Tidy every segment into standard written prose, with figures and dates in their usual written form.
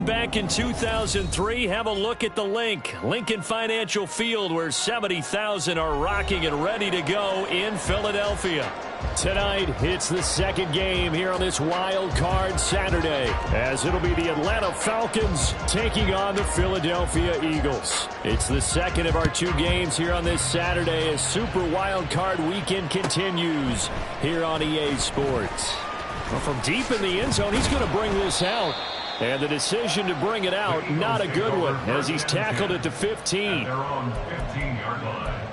Back in 2003, have a look at the link. Lincoln Financial Field, where 70,000 are rocking and ready to go in Philadelphia. Tonight, it's the second game here on this wild card Saturday, as it'll be the Atlanta Falcons taking on the Philadelphia Eagles. It's the second of our two games here on this Saturday as Super Wild Card Weekend continues here on EA Sports. Well, from deep in the end zone, he's going to bring this out. And the decision to bring it out, not a good one, as he's tackled at the 15. They're on 15-yard line.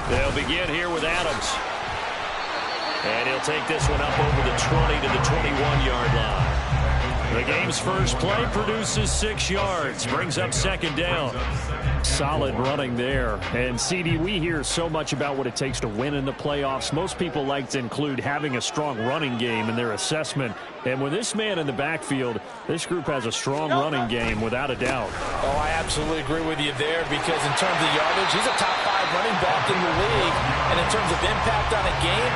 They'll begin here with Adams. And he'll take this one up over the 20 to the 21-yard line. The game's first play produces 6 yards, brings up second down. Solid running there. And, CD, we hear so much about what it takes to win in the playoffs. Most people like to include having a strong running game in their assessment. And with this man in the backfield, this group has a strong running game without a doubt. Oh, I absolutely agree with you there, because in terms of yardage, he's a top 5 running back in the league. And in terms of impact on a game,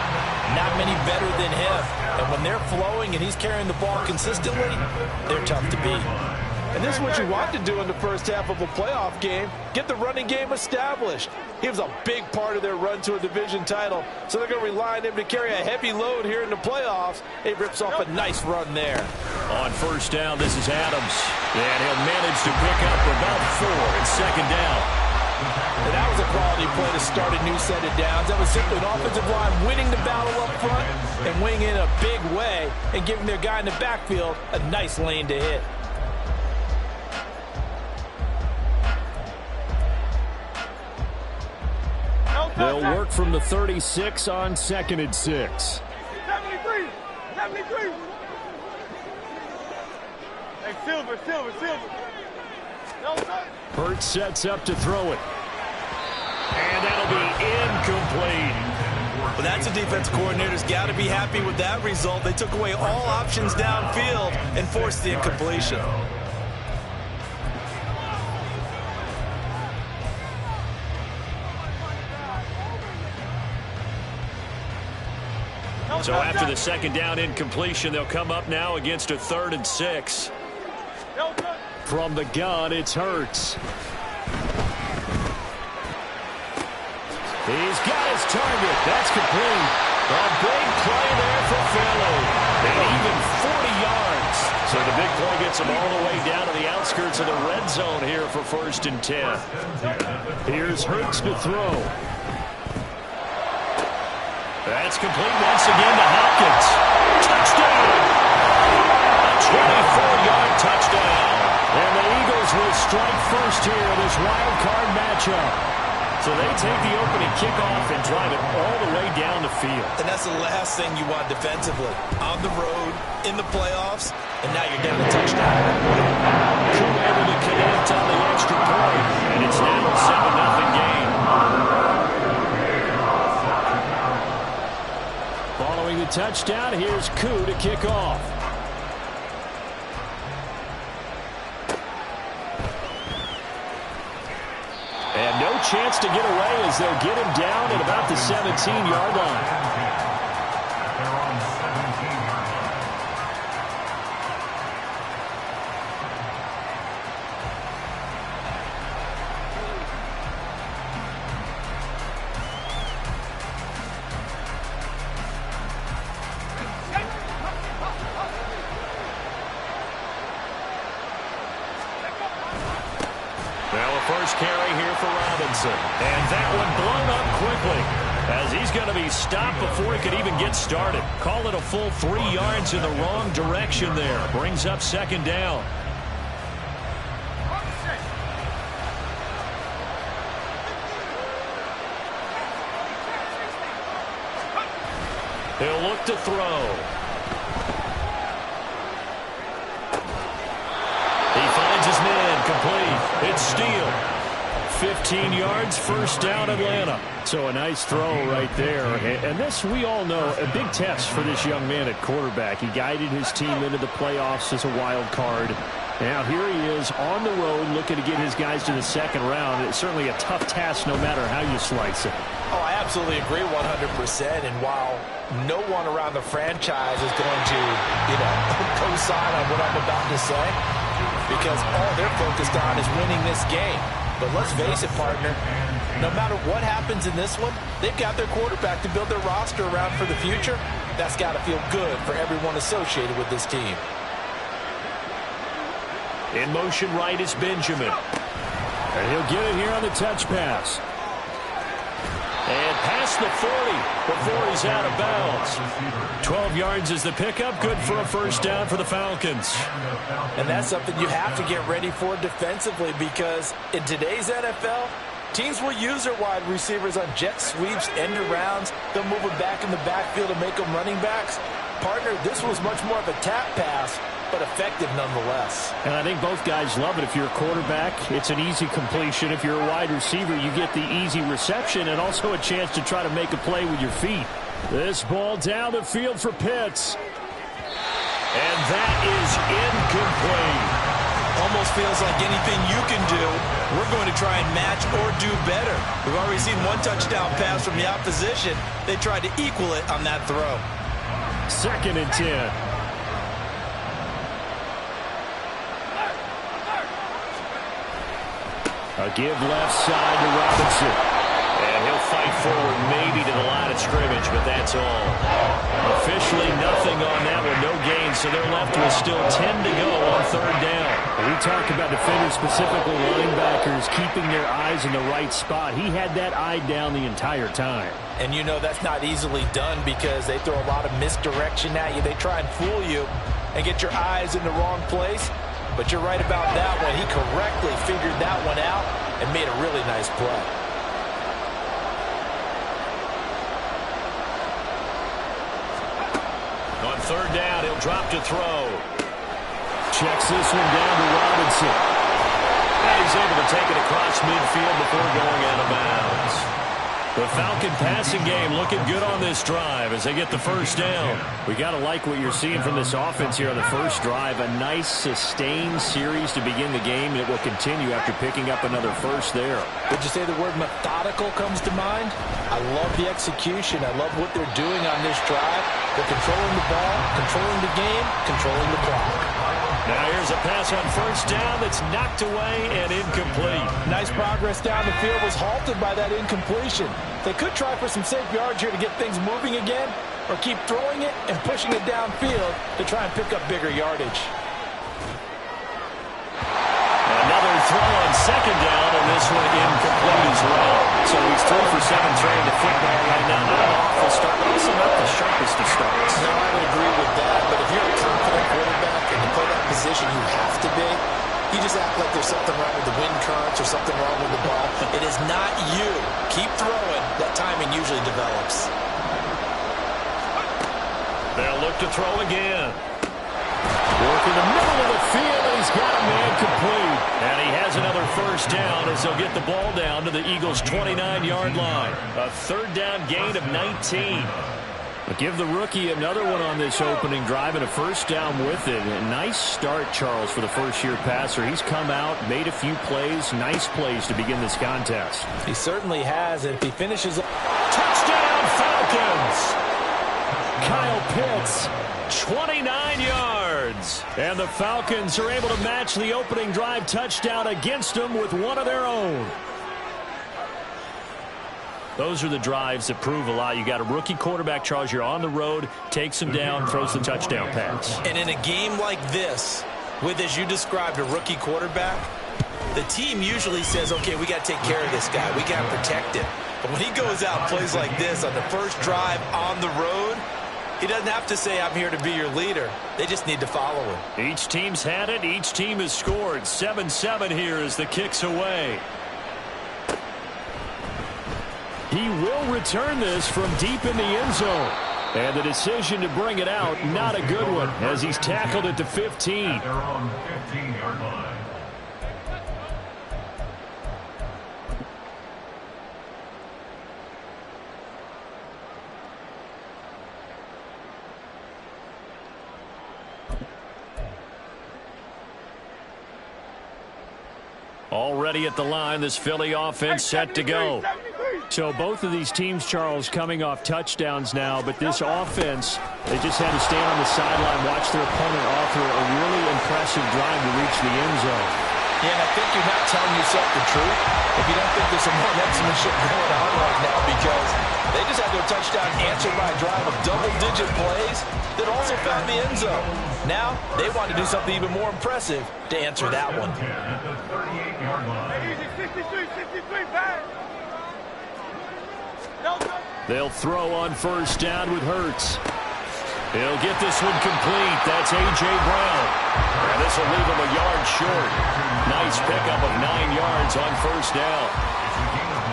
not many better than him. And when they're flowing and he's carrying the ball consistently, they're tough to beat. And this is what you want to do in the first half of a playoff game. Get the running game established. He was a big part of their run to a division title. So they're going to rely on him to carry a heavy load here in the playoffs. He rips off a nice run there. On first down, this is Adams. And he'll manage to pick up about 4 in second down. And that was a quality play to start a new set of downs. That was simply an offensive line winning the battle up front and winning in a big way and giving their guy in the backfield a nice lane to hit. They'll work from the 36 on 2nd and 6. 73. Hey, Silver. Hurts sets up to throw it. And that'll be incomplete. Well, that's a defense coordinator's got to be happy with that result. They took away all options downfield and forced the incompletion. So after the second down incompletion, they'll come up now against a 3rd and 6. From the gun, it's Hurts. He's got his target. That's complete. A big play there for Philly. And even 40 yards. So the big play gets them all the way down to the outskirts of the red zone here for 1st and 10. Here's Hurts to throw. That's complete once again to Hopkins. Touchdown! A 24-yard touchdown. And the Eagles will strike first here in this wild card matchup. So they take the opening kickoff and drive it all the way down the field. And that's the last thing you want defensively. On the road, in the playoffs, and now you're down a touchdown. Crew able to connect on the extra point, and it's now a 7-0 game. Following the touchdown, here's Koo to kick off. And no chance to get away as they'll get him down at about the 17-yard line. They're on 17-yard line. Well, a first carry here for Robinson. And that one blown up quickly, as he's going to be stopped before he could even get started. Call it a full 3 yards in the wrong direction there. Brings up second down. He'll look to throw. He finds his man complete. It's Steele. 15 yards, first down Atlanta. So a nice throw right there. And this, we all know, a big test for this young man at quarterback. He guided his team into the playoffs as a wild card. Now here he is on the road looking to get his guys to the second round. It's certainly a tough task no matter how you slice it. Oh, I absolutely agree 100%. And while no one around the franchise is going to, co-sign on what I'm about to say, because all they're focused on is winning this game. But let's face it, partner, no matter what happens in this one, they've got their quarterback to build their roster around for the future. That's got to feel good for everyone associated with this team. In motion right is Benjamin. And he'll get it here on the touch pass. And past the 40 before he's out of bounds. 12 yards is the pickup. Good for a first down for the Falcons. And that's something you have to get ready for defensively, because in today's NFL, teams will use their wide receivers on jet sweeps, end arounds. They'll move them back in the backfield and make them running backs. Partner, this was much more of a tap pass, but effective nonetheless. And I think both guys love it. If you're a quarterback, it's an easy completion. If you're a wide receiver, you get the easy reception and also a chance to try to make a play with your feet. This ball down the field for Pitts. And that is incomplete. Almost feels like anything you can do, we're going to try and match or do better. We've already seen one touchdown pass from the opposition. They tried to equal it on that throw. 2nd and 10. A give left side to Robinson. And he'll fight forward maybe to the line of scrimmage, but that's all. Officially nothing on that one, no gain, so they're left with still 10 to go on 3rd down. We talk about defenders, specifically linebackers, keeping their eyes in the right spot. He had that eye down the entire time. And you know that's not easily done, because they throw a lot of misdirection at you. They try and fool you and get your eyes in the wrong place. But you're right about that one. He correctly figured that one out and made a really nice play. On 3rd down, he'll drop to throw. Checks this one down to Robinson. And he's able to take it across midfield before going out of bounds. The Falcon passing game looking good on this drive as they get the first down. We got to like what you're seeing from this offense here on the first drive. A nice sustained series to begin the game, and it will continue after picking up another first there. Would you say the word methodical comes to mind? I love the execution. I love what they're doing on this drive. They're controlling the ball, controlling the game, controlling the clock. Now here's a pass on first down that's knocked away and incomplete. Nice progress down the field, was halted by that incompletion. They could try for some safe yards here to get things moving again, or keep throwing it and pushing it downfield to try and pick up bigger yardage. Another throw on 2nd down, and this one incomplete as well. So he's 3 for 7 throwing the football right now. Not an awful start, but also not the sharpest of starts. No, I would agree with that, but if you're a confident quarterback and you play that position, you have to be. You just act like there's something wrong with the wind currents or something wrong with the ball. It is not you. Keep throwing. That timing usually develops. They'll look to throw again. Work in the middle of the field, and he's got a man complete. And he has another first down as they'll get the ball down to the Eagles' 29-yard line. A 3rd down gain of 19. But give the rookie another one on this opening drive and a first down with it. A nice start, Charles, for the first-year passer. He's come out, made a few plays, nice plays to begin this contest. He certainly has, and if he finishes... Touchdown, Falcons! Kyle Pitts, 29 yards. And the Falcons are able to match the opening drive touchdown against them with one of their own. Those are the drives that prove a lot. You got a rookie quarterback, Charles. You're on the road, takes him down, throws the touchdown pass. And in a game like this, with, as you described, a rookie quarterback, the team usually says, okay, we got to take care of this guy. We got to protect him. But when he goes out and plays like this on the first drive on the road, he doesn't have to say, I'm here to be your leader. They just need to follow him. Each team's had it. Each team has scored. 7-7 here as the kick's away. He will return this from deep in the end zone. And the decision to bring it out, not a good one, as he's tackled at the 15. They're on the 15-yard line. Already at the line, this Philly offense set to go. So both of these teams, Charles, coming off touchdowns now, but this offense, they just had to stand on the sideline, watch their opponent offer a really impressive drive to reach the end zone. Yeah, and I think you're not telling yourself the truth if you don't think there's some one-upsmanship going on right now, because they just had their touchdown answered by a drive of double-digit plays that also found the end zone. Now, they want to do something even more impressive to answer that one. They'll throw on first down with Hurts. He'll get this one complete. That's A.J. Brown. And this will leave him a yard short. Nice pickup of 9 yards on first down.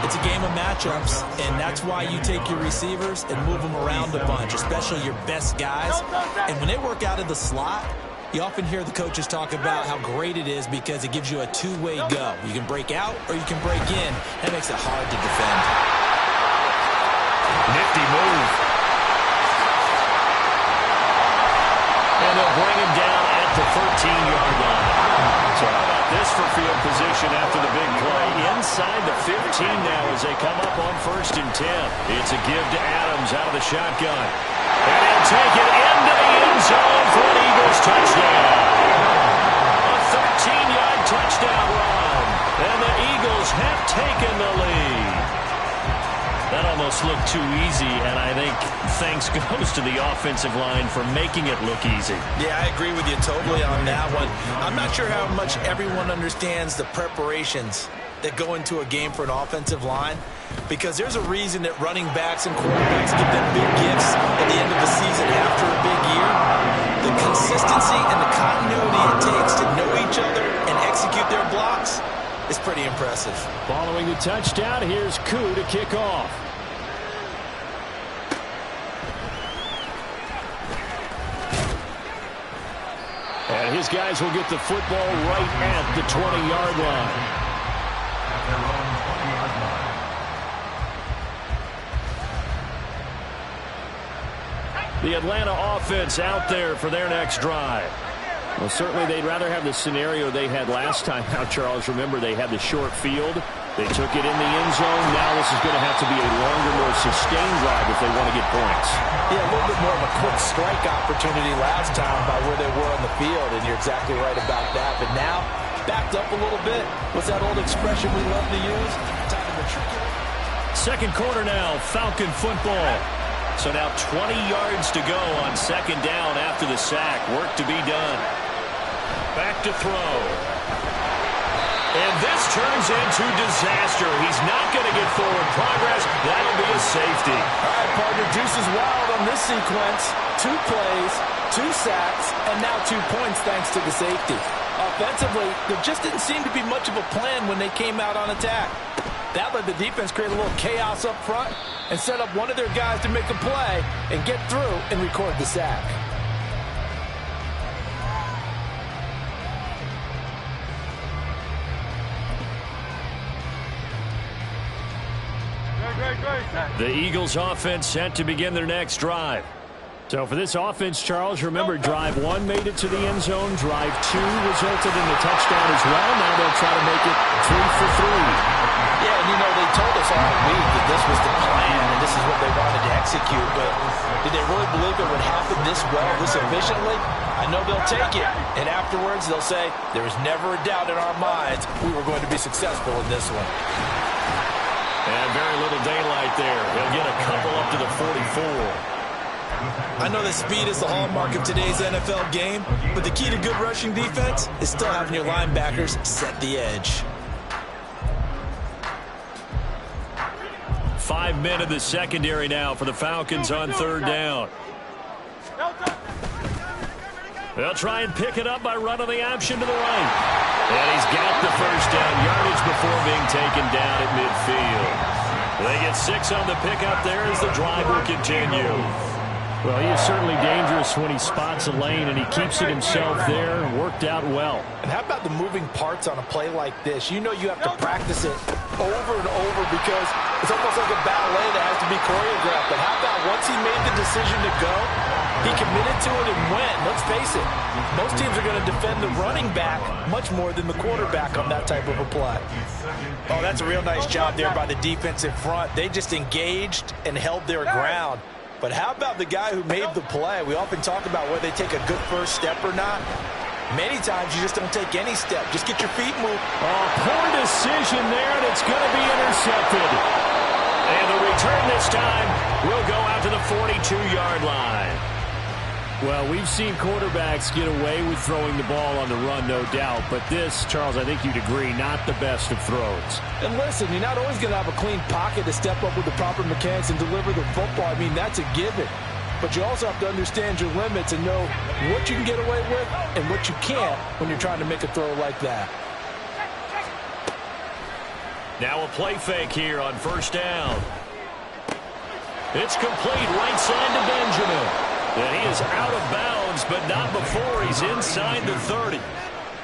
It's a game of matchups, and that's why you take your receivers and move them around a bunch, especially your best guys. And when they work out of the slot, you often hear the coaches talk about how great it is because it gives you a two-way go. You can break out or you can break in. That makes it hard to defend. Nifty move. And they'll bring him down at the 13-yard line. So how about this for field position after the big play? Inside the 15 now as they come up on 1st and 10. It's a give to Adams out of the shotgun. And he'll take it into the end zone for an Eagles touchdown. A 13-yard touchdown run. And the Eagles have taken the lead. That almost looked too easy, and I think thanks goes to the offensive line for making it look easy. Yeah, I agree with you totally on that one. I'm not sure how much everyone understands the preparations that go into a game for an offensive line, because there's a reason that running backs and quarterbacks give them big gifts at the end of the season after a big year. The consistency and the continuity it takes to know each other and execute their blocks is pretty impressive. Following the touchdown, here's Koo to kick off. And his guys will get the football right at the 20-yard line. The Atlanta offense out there for their next drive. Well, certainly they'd rather have the scenario they had last time out, Charles. Remember, they had the short field. They took it in the end zone. Now this is going to have to be a longer, more sustained drive if they want to get points. Yeah, a little bit more of a quick strike opportunity last time by where they were on the field, and you're exactly right about that. But now, backed up a little bit. What's that old expression we love to use? Time to matriculate. Second quarter now, Falcon football. So now 20 yards to go on second down after the sack. Work to be done. Back to throw. And this turns into disaster. He's not going to get forward progress. That'll be a safety. All right, partner, deuce is wild on this sequence. 2 plays, 2 sacks, and now 2 points thanks to the safety. Offensively, there just didn't seem to be much of a plan when they came out on attack. That let the defense create a little chaos up front and set up one of their guys to make a play and get through and record the sack. The Eagles offense set to begin their next drive. So for this offense, Charles, remember drive 1 made it to the end zone. Drive 2 resulted in a touchdown as well. Now they'll try to make it 3 for 3. Yeah, and you know, they told us all week that this was the plan and this is what they wanted to execute, but did they really believe it would happen this well, this efficiently? I know they'll take it, and afterwards they'll say, there was never a doubt in our minds we were going to be successful in this one. And very little daylight there. He'll get a couple up to the 44. I know that speed is the hallmark of today's NFL game, but the key to good rushing defense is still having your linebackers set the edge. 5 men in the secondary now for the Falcons on third down. They'll try and pick it up by running the option to the right. And he's got the first down yardage before being taken down at midfield. They get 6 on the pickup there as the drive will continue. Well, he is certainly dangerous when he spots a lane, and he keeps it himself there. Worked out well. And how about the moving parts on a play like this? You know you have to practice it over and over because it's almost like a ballet that has to be choreographed. But how about once he made the decision to go, He committed to it and went. Let's face it, most teams are going to defend the running back much more than the quarterback on that type of a play. Oh, that's a real nice job there by the defense in front. They just engaged and held their ground. But how about the guy who made the play? We often talk about whether they take a good first step or not. Many times you just don't take any step. Just get your feet moved. Oh, poor decision there, and it's going to be intercepted. And the return this time will go out to the 42-yard line. Well, we've seen quarterbacks get away with throwing the ball on the run, no doubt. But this, Charles, I think you'd agree, not the best of throws. And listen, you're not always going to have a clean pocket to step up with the proper mechanics and deliver the football. I mean, that's a given. But you also have to understand your limits and know what you can get away with and what you can't when you're trying to make a throw like that. Now a play fake here on first down. It's complete right side to Benjamin. And he is out of bounds, but not before he's inside the 30.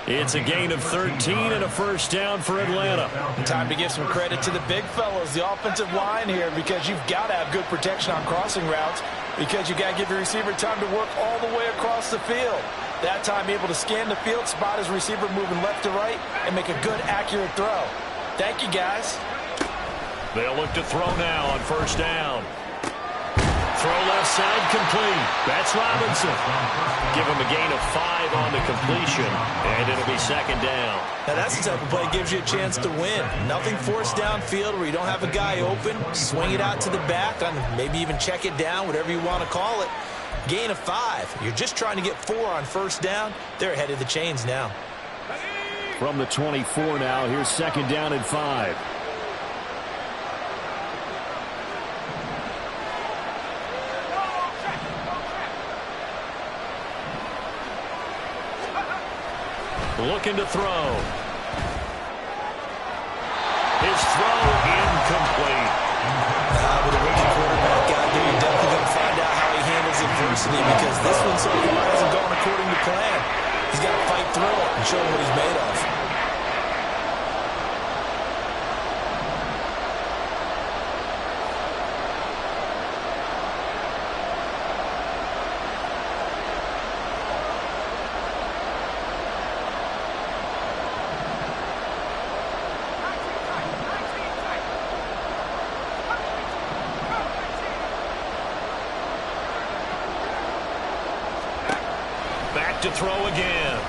It's a gain of 13 and a first down for Atlanta. Time to give some credit to the big fellows, the offensive line here, because you've got to have good protection on crossing routes, because you've got to give your receiver time to work all the way across the field. That time able to scan the field, spot his receiver moving left to right, and make a good, accurate throw. Thank you, guys. They'll look to throw now on first down. Throw left side complete. That's Robinson. Give him a gain of 5 on the completion, and it'll be second down. Now that's the type of play that gives you a chance to win. Nothing forced downfield where you don't have a guy open. Swing it out to the back, maybe even check it down, whatever you want to call it. Gain of 5. You're just trying to get 4 on first down. They're ahead of the chains now. From the 24 now, here's second down and 5. Looking to throw. His throw incomplete. With a rookie quarterback out there, you're definitely going to find out how he handles adversity, because this one so far hasn't gone according to plan. He's got to fight through it and show him what he's made of. To throw again.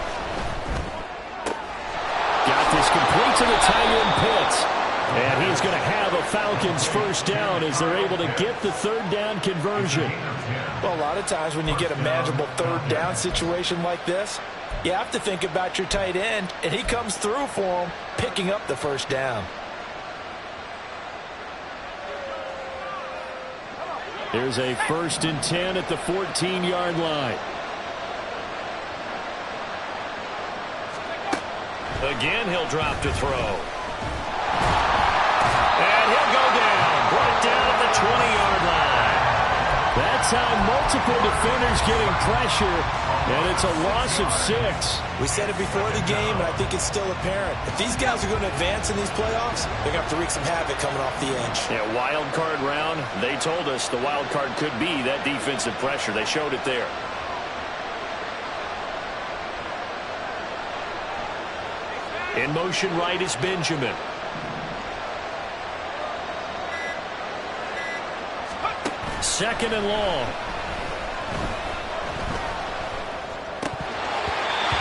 Got this complete to the tight end Pitts. And he's going to have a Falcons first down as they're able to get the third down conversion. Well, a lot of times when you get a manageable third down situation like this, you have to think about your tight end, and he comes through for him, picking up the first down. There's a 1st and 10 at the 14-yard line. Again, he'll drop to throw. And he'll go down. Brought down at the 20-yard line. That time, multiple defenders getting pressure, and it's a loss of 6. We said it before the game, and I think it's still apparent. If these guys are going to advance in these playoffs, they're going to have to wreak some havoc coming off the edge. Yeah, wild card round. They told us the wild card could be that defensive pressure. They showed it there. In motion right is Benjamin. Second and long.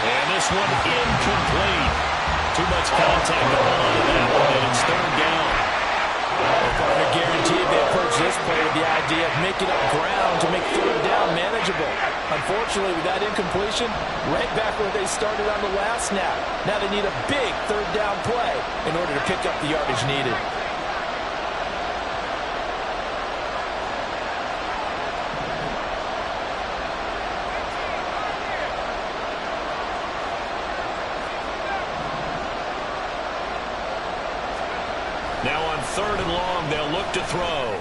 And this one incomplete. Too much contact to hold on to that one, and it's third down. Well, partner, guaranteed they approach this play with the idea of making up ground to make third down manageable. Unfortunately, with that incompletion, right back where they started on the last snap. Now they need a big third down play in order to pick up the yardage needed. Now on third and long, they'll look to throw.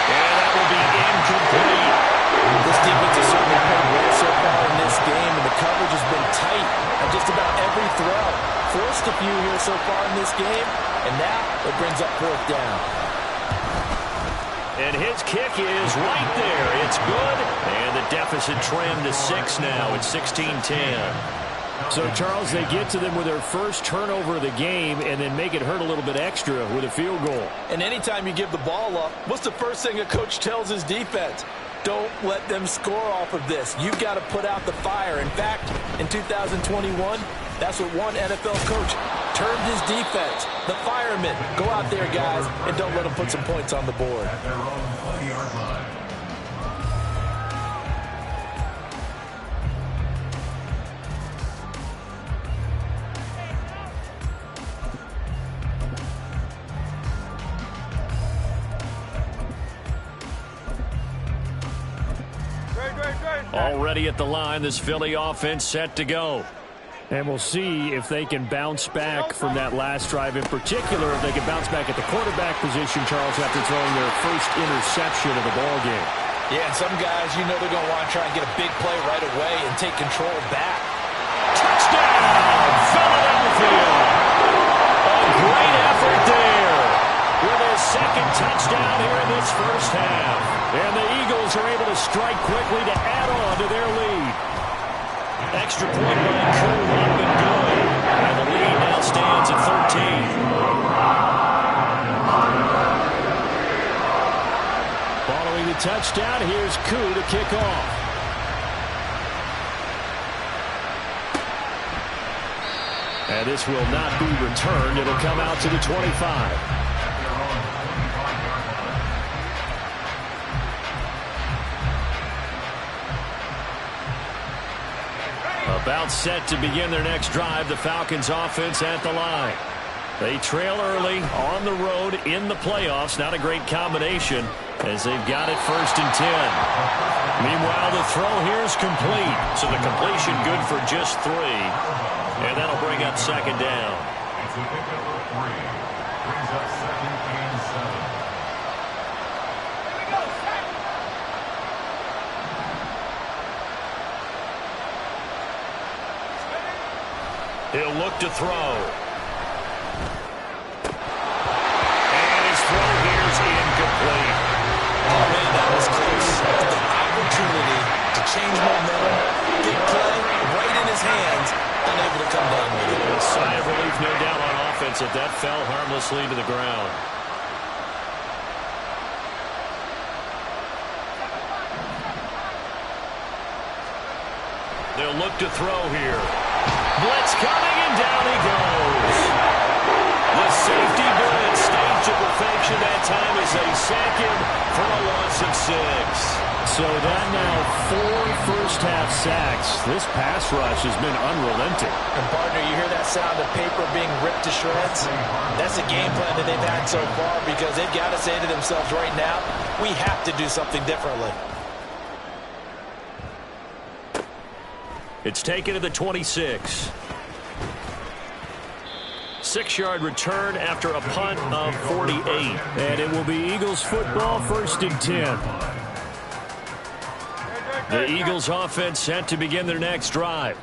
And that will be incomplete. This defense has certainly played well so far in this game, and the coverage has been tight on just about every throw. Forced a few here so far in this game, and now it brings up fourth down. And his kick is right there. It's good. And the deficit trimmed to 6 now. It's 16-10. So, Charles, they get to them with their first turnover of the game and then make it hurt a little bit extra with a field goal. And anytime you give the ball up, what's the first thing a coach tells his defense? Don't let them score off of this. You've got to put out the fire. In fact, in 2021, that's what one NFL coach termed his defense. The firemen. Go out there, guys, and don't let them put some points on the board. At their own 20-yard line. Already at the line, this Philly offense set to go. And we'll see if they can bounce back from that last drive. In particular, if they can bounce back at the quarterback position, Charles, after throwing their first interception of the ball game. Yeah, and some guys, you know they're going to want to try and get a big play right away and take control back. Touchdown, Philadelphia! A great effort there with his second touchdown here in this first half. And the Eagles are able to strike quickly to add on to their lead. Extra point by Koo up and good. And the lead now stands at 13. Following the touchdown, here's Koo to kick off. And this will not be returned. It'll come out to the 25. About set to begin their next drive, the Falcons offense at the line. They trail early on the road in the playoffs. Not a great combination as they've got it 1st and 10. Meanwhile, the throw here is complete. So the completion good for just 3. And that'll bring up 2nd down. It's a pickup of 3. Brings up 2nd and 7. He'll look to throw. And his throw here is incomplete. Oh, man, that was close. The opportunity to change momentum, big play, right in his hands, unable to come down with it. A sigh of relief, no doubt, on offense that that fell harmlessly to the ground. They'll look to throw here. Blitz coming, and down he goes. The safety blitz staged to perfection that time is a second for a loss of 6. So that now 4 first-half sacks. This pass rush has been unrelenting. And, partner, you hear that sound of paper being ripped to shreds? That's a game plan that they've had so far because they've got to say to themselves right now, we have to do something differently. It's taken to the 26. 6-yard return after a punt of 48. And it will be Eagles football, 1st and 10. The Eagles offense set to begin their next drive.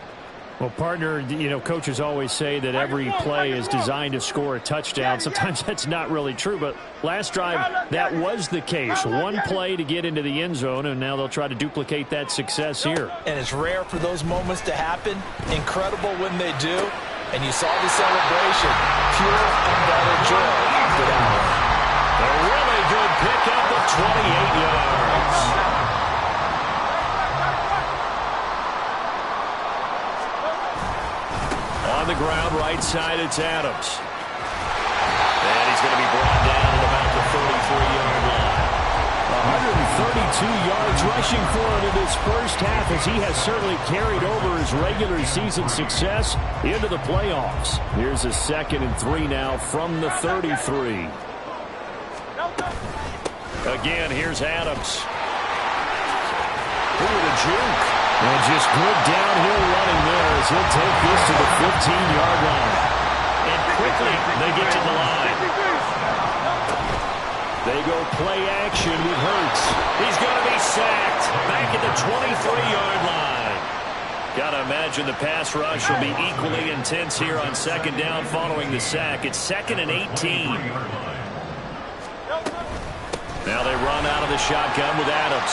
Well, partner, you know, coaches always say that every play is designed to score a touchdown. Sometimes that's not really true, but last drive, that was the case. One play to get into the end zone, and now they'll try to duplicate that success here. And it's rare for those moments to happen. Incredible when they do. And you saw the celebration. Pure, unbridled joy after that one. A really good pickup of 28 yards. On the ground, right side, it's Adams. And he's going to be brought down at about the 33-yard line. 132 yards rushing for him in this first half as he has certainly carried over his regular season success into the playoffs. Here's a 2nd and 3 now from the 33. Again, here's Adams. Ooh, the juke. And just good downhill running there as he'll take this to the 15-yard line. And quickly, they get to the line. They go play action with Hurts. He's going to be sacked back at the 23-yard line. Got to imagine the pass rush will be equally intense here on 2nd down following the sack. It's 2nd and 18. Now they run out of the shotgun with Adams.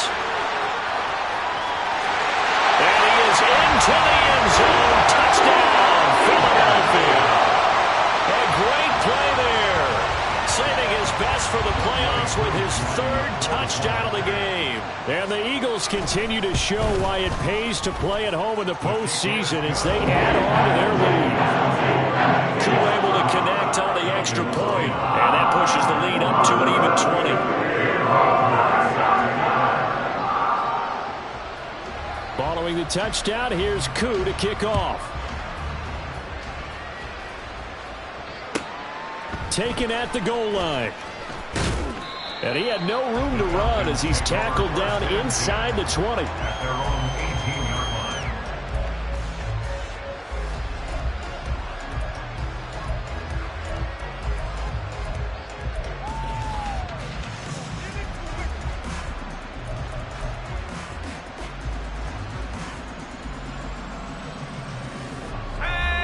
And he is into the end zone. Touchdown, Philadelphia. A great play there. Saving his best for the playoffs with his third touchdown of the game. And the Eagles continue to show why it pays to play at home in the postseason as they add on to their lead. Koo able to connect on the extra point, and that pushes the lead up to an even 20. Following the touchdown, here's Koo to kick off. Taken at the goal line. And he had no room to run as he's tackled down inside the 20. At their own 18-yard line.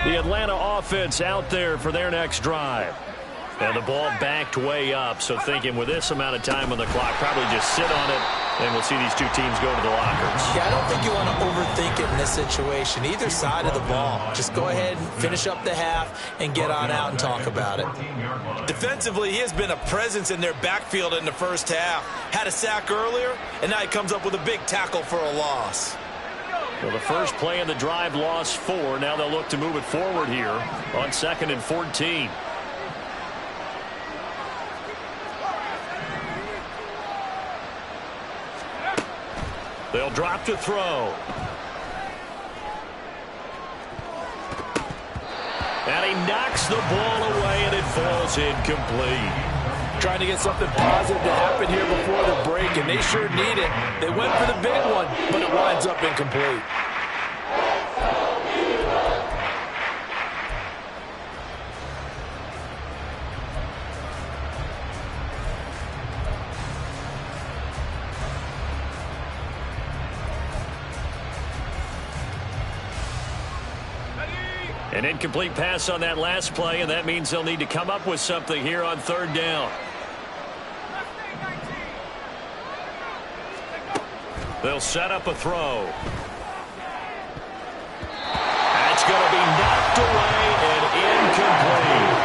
The Atlanta offense out there for their next drive. And the ball backed way up, so thinking with this amount of time on the clock, probably just sit on it, and we'll see these two teams go to the lockers. Yeah, I don't think you want to overthink it in this situation. Either side of the ball. Just go ahead and finish up the half and get on out and talk about it. Defensively, he has been a presence in their backfield in the first half. Had a sack earlier, and now he comes up with a big tackle for a loss. Well, the first play of the drive lost 4. Now they'll look to move it forward here on 2nd and 14. They'll drop to throw. And he knocks the ball away, and it falls incomplete. Trying to get something positive to happen here before the break, and they sure need it. They went for the big one, but it winds up incomplete. An incomplete pass on that last play, and that means they'll need to come up with something here on 3rd down. They'll set up a throw. That's going to be knocked away and incomplete.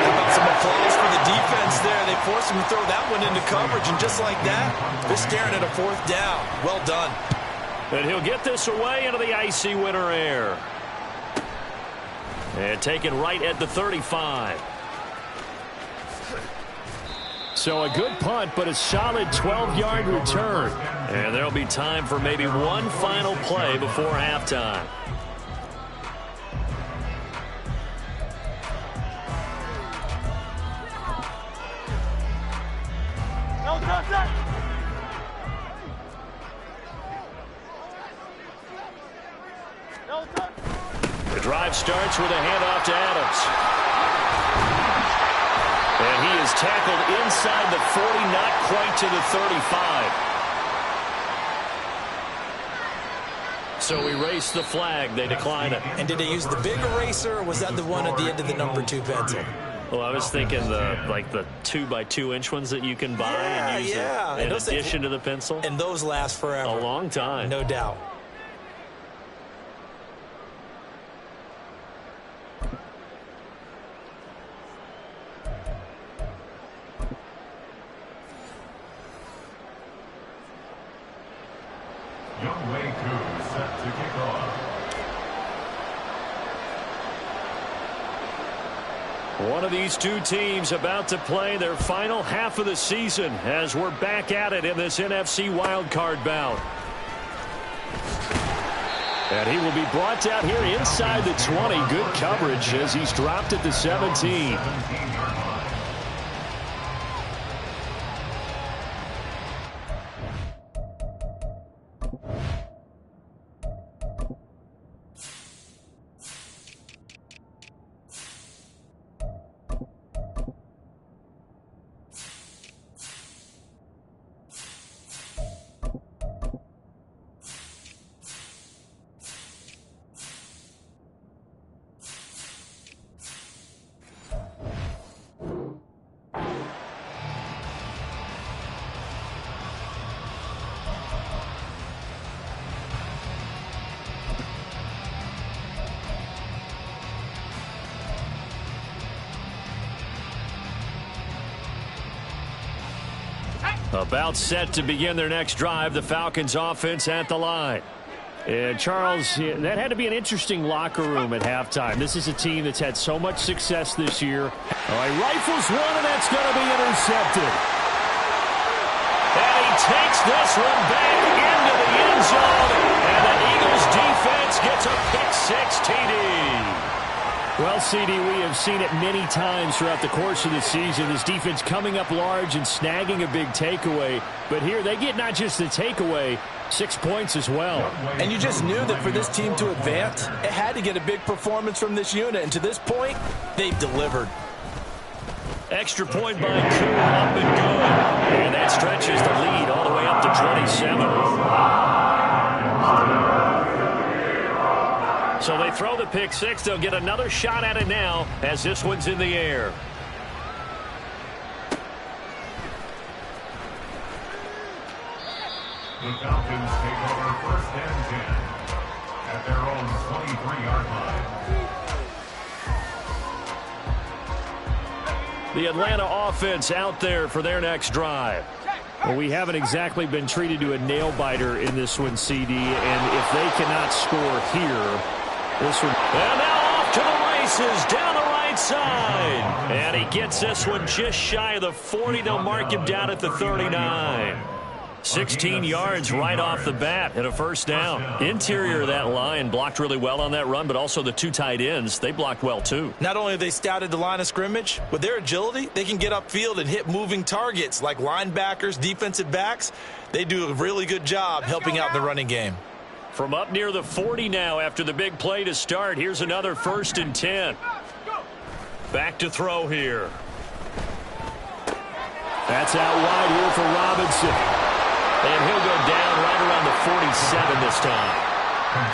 How about some applause for the defense there? They forced him to throw that one into coverage, and just like that, they're staring at a 4th down. Well done. And he'll get this away into the icy winter air. And taken right at the 35. So a good punt, but a solid 12-yard return. And there'll be time for maybe one final play before halftime. No contact. No touch. The drive starts with a handoff to Adams. And he is tackled inside the 40, not quite to the 35. So erase the flag. They decline it. And did they use the big eraser, or was that the one at the end of the number 2 pencil? Well, I was thinking the 2x2-inch ones that you can buy and use in addition to the pencil. And those last forever. A long time. No doubt. Younghoe Koo set to kick off. One of these two teams about to play their final half of the season as we're back at it in this NFC wildcard bout. And he will be brought down here inside the 20. Good coverage as he's dropped at the 17. 17-yard line. About set to begin their next drive, the Falcons offense at the line. And Charles, that had to be an interesting locker room at halftime. This is a team that's had so much success this year. All right, rifles one, and that's going to be intercepted. And he takes this one back into the end zone, and the Eagles defense gets a pick-6 TD. Well, CD, we have seen it many times throughout the course of the season. This defense coming up large and snagging a big takeaway. But here they get not just the takeaway, 6 points as well. And you just knew that for this team to advance, it had to get a big performance from this unit. And to this point, they've delivered. Extra point by Koo, up and good. And that stretches the lead all the way up to 27. So they throw the pick-6. They'll get another shot at it now as this one's in the air. The Falcons take over 1st and 10 at their own 23-yard line. The Atlanta offense out there for their next drive. Well, we haven't exactly been treated to a nail-biter in this one, CD, and if they cannot score here, this one. And now off to the races down the right side. And he gets this one just shy of the 40. They'll mark him down at the 39. 16 yards right off the bat and a first down. Interior of that line blocked really well on that run, but also the two tight ends, they blocked well too. Not only have they scouted the line of scrimmage, with their agility, they can get upfield and hit moving targets like linebackers, defensive backs. They do a really good job helping out the running game. From up near the 40 now after the big play to start. Here's another 1st and 10. Back to throw here. That's out wide here for Robinson. And he'll go down right around the 47 this time.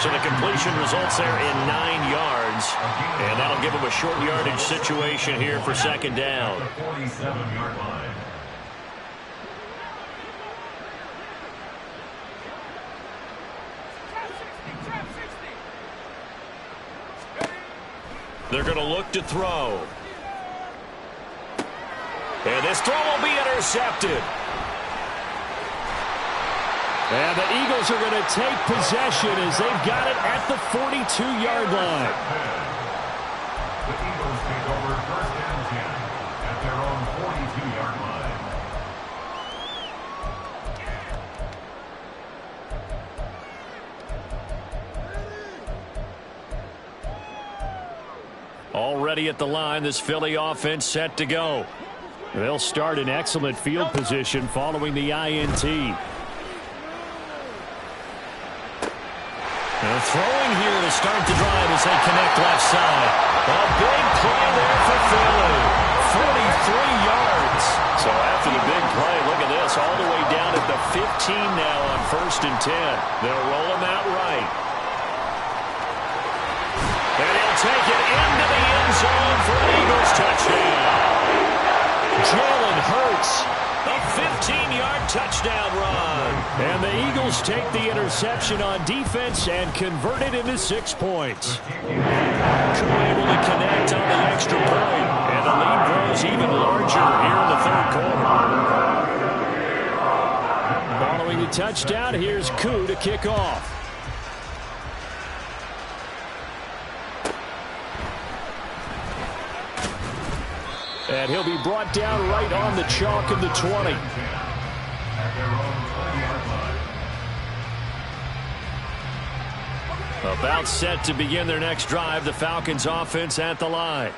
So the completion results there in 9 yards. And that'll give him a short yardage situation here for 2nd down. 47-yard line. They're going to look to throw. And this throw will be intercepted. And the Eagles are going to take possession as they've got it at the 42-yard line. The Eagles take over 1st and 10 at their own 42-yard line. Already at the line, this Philly offense set to go. They'll start in excellent field position following the INT. They're throwing here to start the drive as they connect left side. A big play there for Philly. 43 yards. So after the big play, look at this, all the way down at the 15 now on 1st and 10. They'll roll him out right. And he'll take it into the end zone for an Eagles touchdown. Jalen Hurts, a 15-yard touchdown run. And the Eagles take the interception on defense and convert it into 6 points. Koo able to connect on the extra point. And the lead grows even larger here in the 3rd quarter. Following the touchdown, here's Koo to kick off. And he'll be brought down right on the chalk of the 20. About set to begin their next drive, the Falcons offense at the line.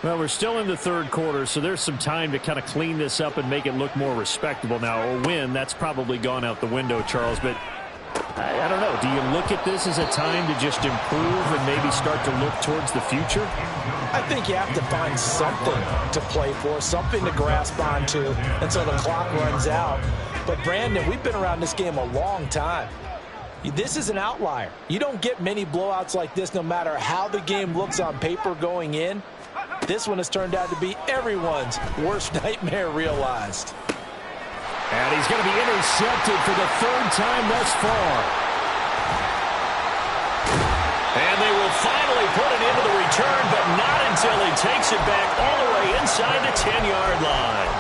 Well, we're still in the 3rd quarter, so there's some time to kind of clean this up and make it look more respectable. Now, a win, that's probably gone out the window, Charles, but I don't know. Do you look at this as a time to just improve and maybe start to look towards the future? I think you have to find something to play for, something to grasp onto until the clock runs out. But, Brandon, we've been around this game a long time. This is an outlier. You don't get many blowouts like this no matter how the game looks on paper going in. This one has turned out to be everyone's worst nightmare realized. And he's going to be intercepted for the 3rd time thus far. And they will finally put it into the return, but not until he takes it back all the way inside the 10-yard line.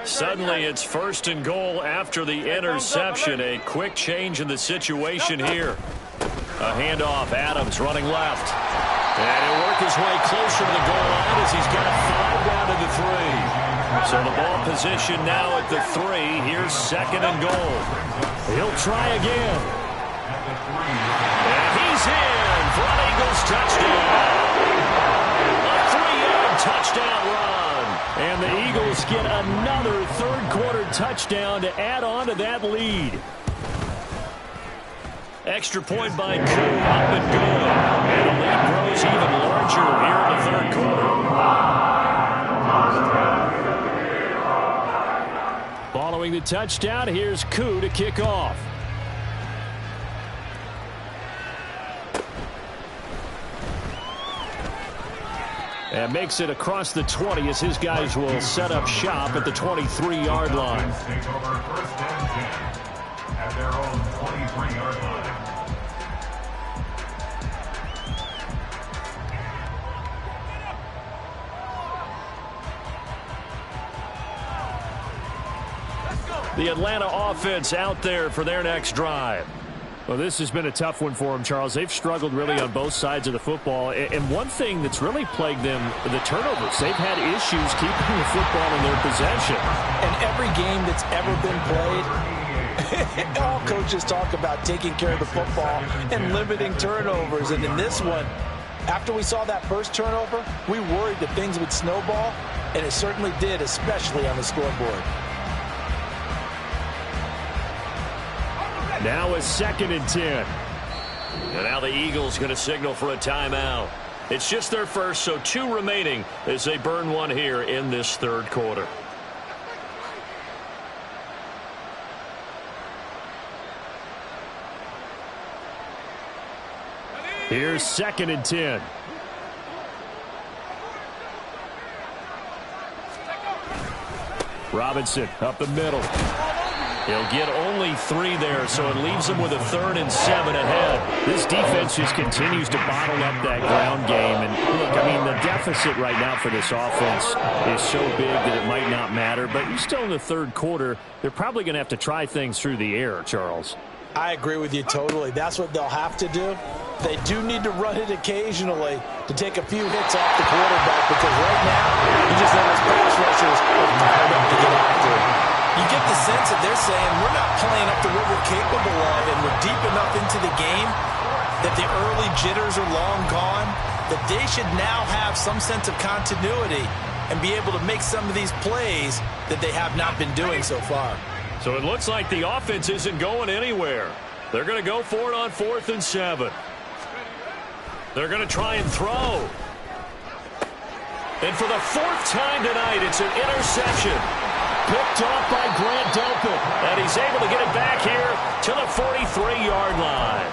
Suddenly it's 1st and goal after the interception. A quick change in the situation here. A handoff. Adams running left. And he'll work his way closer to the goal line as he's got 5 down to the 3. So the ball position now at the 3. Here's 2nd and goal. He'll try again. And he's in for an Eagles touchdown. A 3-yard touchdown run. And the Eagles get another third-quarter touchdown to add on to that lead. Extra point by Koo, up and good. And the lead grows even larger here in the third quarter. Following the touchdown, here's Koo to kick off. And makes it across the 20 as his guys will set up shop at the 23-yard line. Take over 1st and 10 at their own 23-yard line. The Atlanta offense out there for their next drive. Well, this has been a tough one for them, Charles. They've struggled really on both sides of the football. And one thing that's really plagued them, the turnovers. They've had issues keeping the football in their possession. And every game that's ever been played, all coaches talk about taking care of the football and limiting turnovers. And in this one, after we saw that first turnover, we worried that things would snowball, and it certainly did, especially on the scoreboard. Now it's 2nd and 10. And now the Eagles going to signal for a timeout. It's just their first, so 2 remaining as they burn one here in this third quarter. Here's 2nd and 10. Robinson up the middle. He'll get only 3 there, so it leaves him with a 3rd and 7 ahead. This defense just continues to bottle up that ground game. And look, I mean, the deficit right now for this offense is so big that it might not matter. But you're still in the third quarter. They're probably going to have to try things through the air, Charles. I agree with you totally. That's what they'll have to do. They do need to run it occasionally to take a few hits off the quarterback, because right now, you just know those pass rushers are fired up to get after him. You get the sense that they're saying, we're not playing up to what we're capable of, and we're deep enough into the game that the early jitters are long gone, that they should now have some sense of continuity and be able to make some of these plays that they have not been doing so far. So it looks like the offense isn't going anywhere. They're going to go for it on 4th and 7. They're going to try and throw. And for the 4th time tonight, it's an interception. Picked off by Grant Delpit. And he's able to get it back here to the 43-yard line.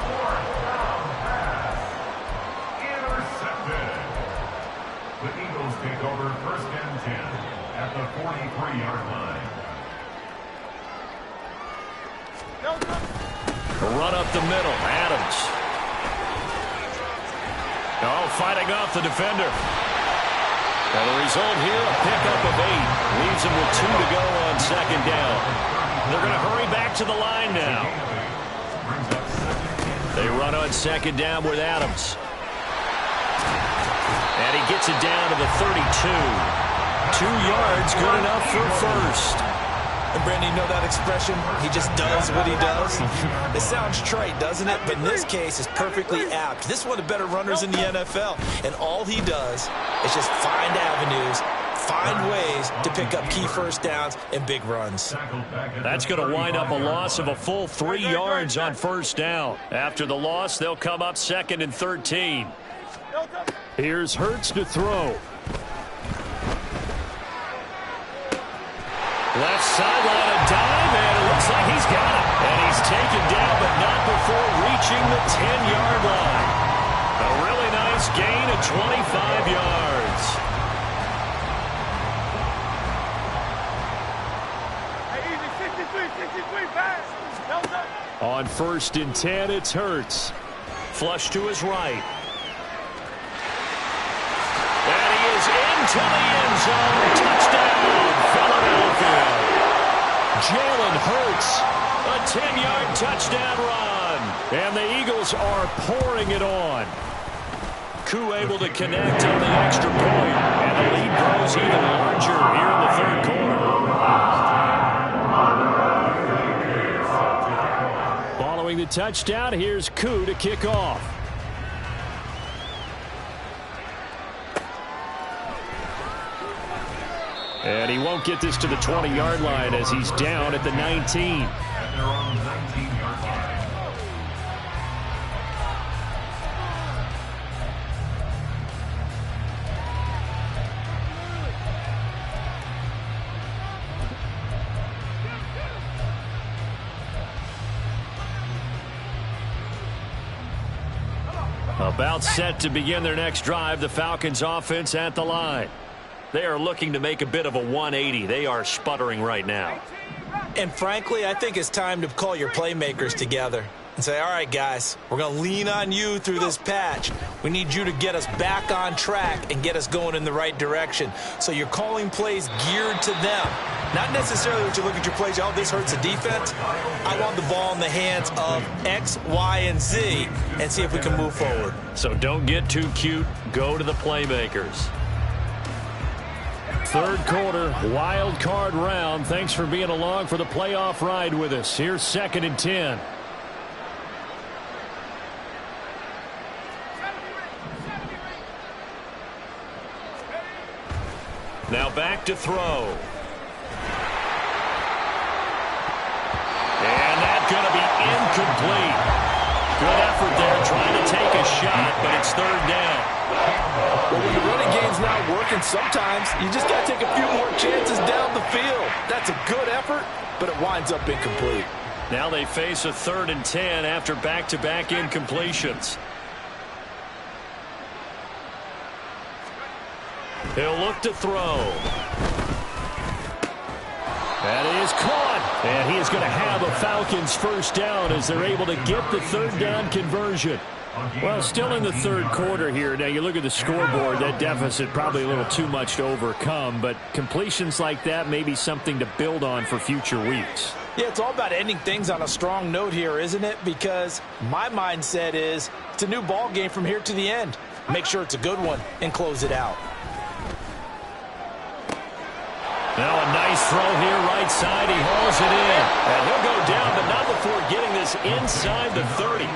Intercepted. The Eagles take over 1st and 10 at the 43-yard line. Run up the middle. Adams. Oh, fighting off the defender. And the result here, a pickup of 8. Leaves him with 2 to go on 2nd down. They're going to hurry back to the line now. They run on 2nd down with Adams. And he gets it down to the 32. 2 yards, good enough for 1st. And Brandon, you know that expression? He just does what he does. It sounds trite, doesn't it? But in this case, it's perfectly apt. This is one of the better runners in the NFL. And all he does is just find avenues, find ways to pick up key first downs and big runs. That's going to wind up a loss of a full 3 yards on 1st down. After the loss, they'll come up 2nd and 13. Here's Hurts to throw. Left sideline, a dive, and it looks like he's got it. And he's taken down, but not before reaching the 10-yard line. A really nice gain of 25 yards. Hey, easy, 63, pass. On 1st and 10, it's Hurts. Flush to his right. And he is into the end zone. Touchdown, Philadelphia. touchdown run. And the Eagles are pouring it on. Koo able to connect on the extra point. And the lead grows even larger here in the third quarter. Following the touchdown, here's Koo to kick off. And he won't get this to the 20-yard line as he's down at the 19. At their own 19-yard line. About set to begin their next drive, the Falcons offense at the line. They are looking to make a bit of a 180. They are sputtering right now. And frankly, I think it's time to call your playmakers together and say, all right, guys, we're going to lean on you through this patch. We need you to get us back on track and get us going in the right direction. So you're calling plays geared to them. Not necessarily what you look at your plays, oh, this hurts the defense. I want the ball in the hands of X, Y, and Z and see if we can move forward. So don't get too cute. Go to the playmakers. Third quarter, wild card round. Thanks for being along for the playoff ride with us. Here's 2nd and 10. Now back to throw. And that's going to be incomplete. Good effort there trying to take a shot, but it's third down. Well, when the running game's not working, sometimes you just got to take a few more chances down the field. That's a good effort, but it winds up incomplete. Now they face a 3rd and 10 after back-to-back incompletions. He'll look to throw. That is caught. And he is going to have a Falcons first down as they're able to get the third down conversion. Well, still in the third quarter here. Now, you look at the scoreboard, that deficit probably a little too much to overcome, but completions like that may be something to build on for future weeks. Yeah, it's all about ending things on a strong note here, isn't it? Because my mindset is it's a new ball game from here to the end. Make sure it's a good one and close it out. Now a nice throw here, right side. He hauls it in. And he'll go down, but not before getting this inside the 30.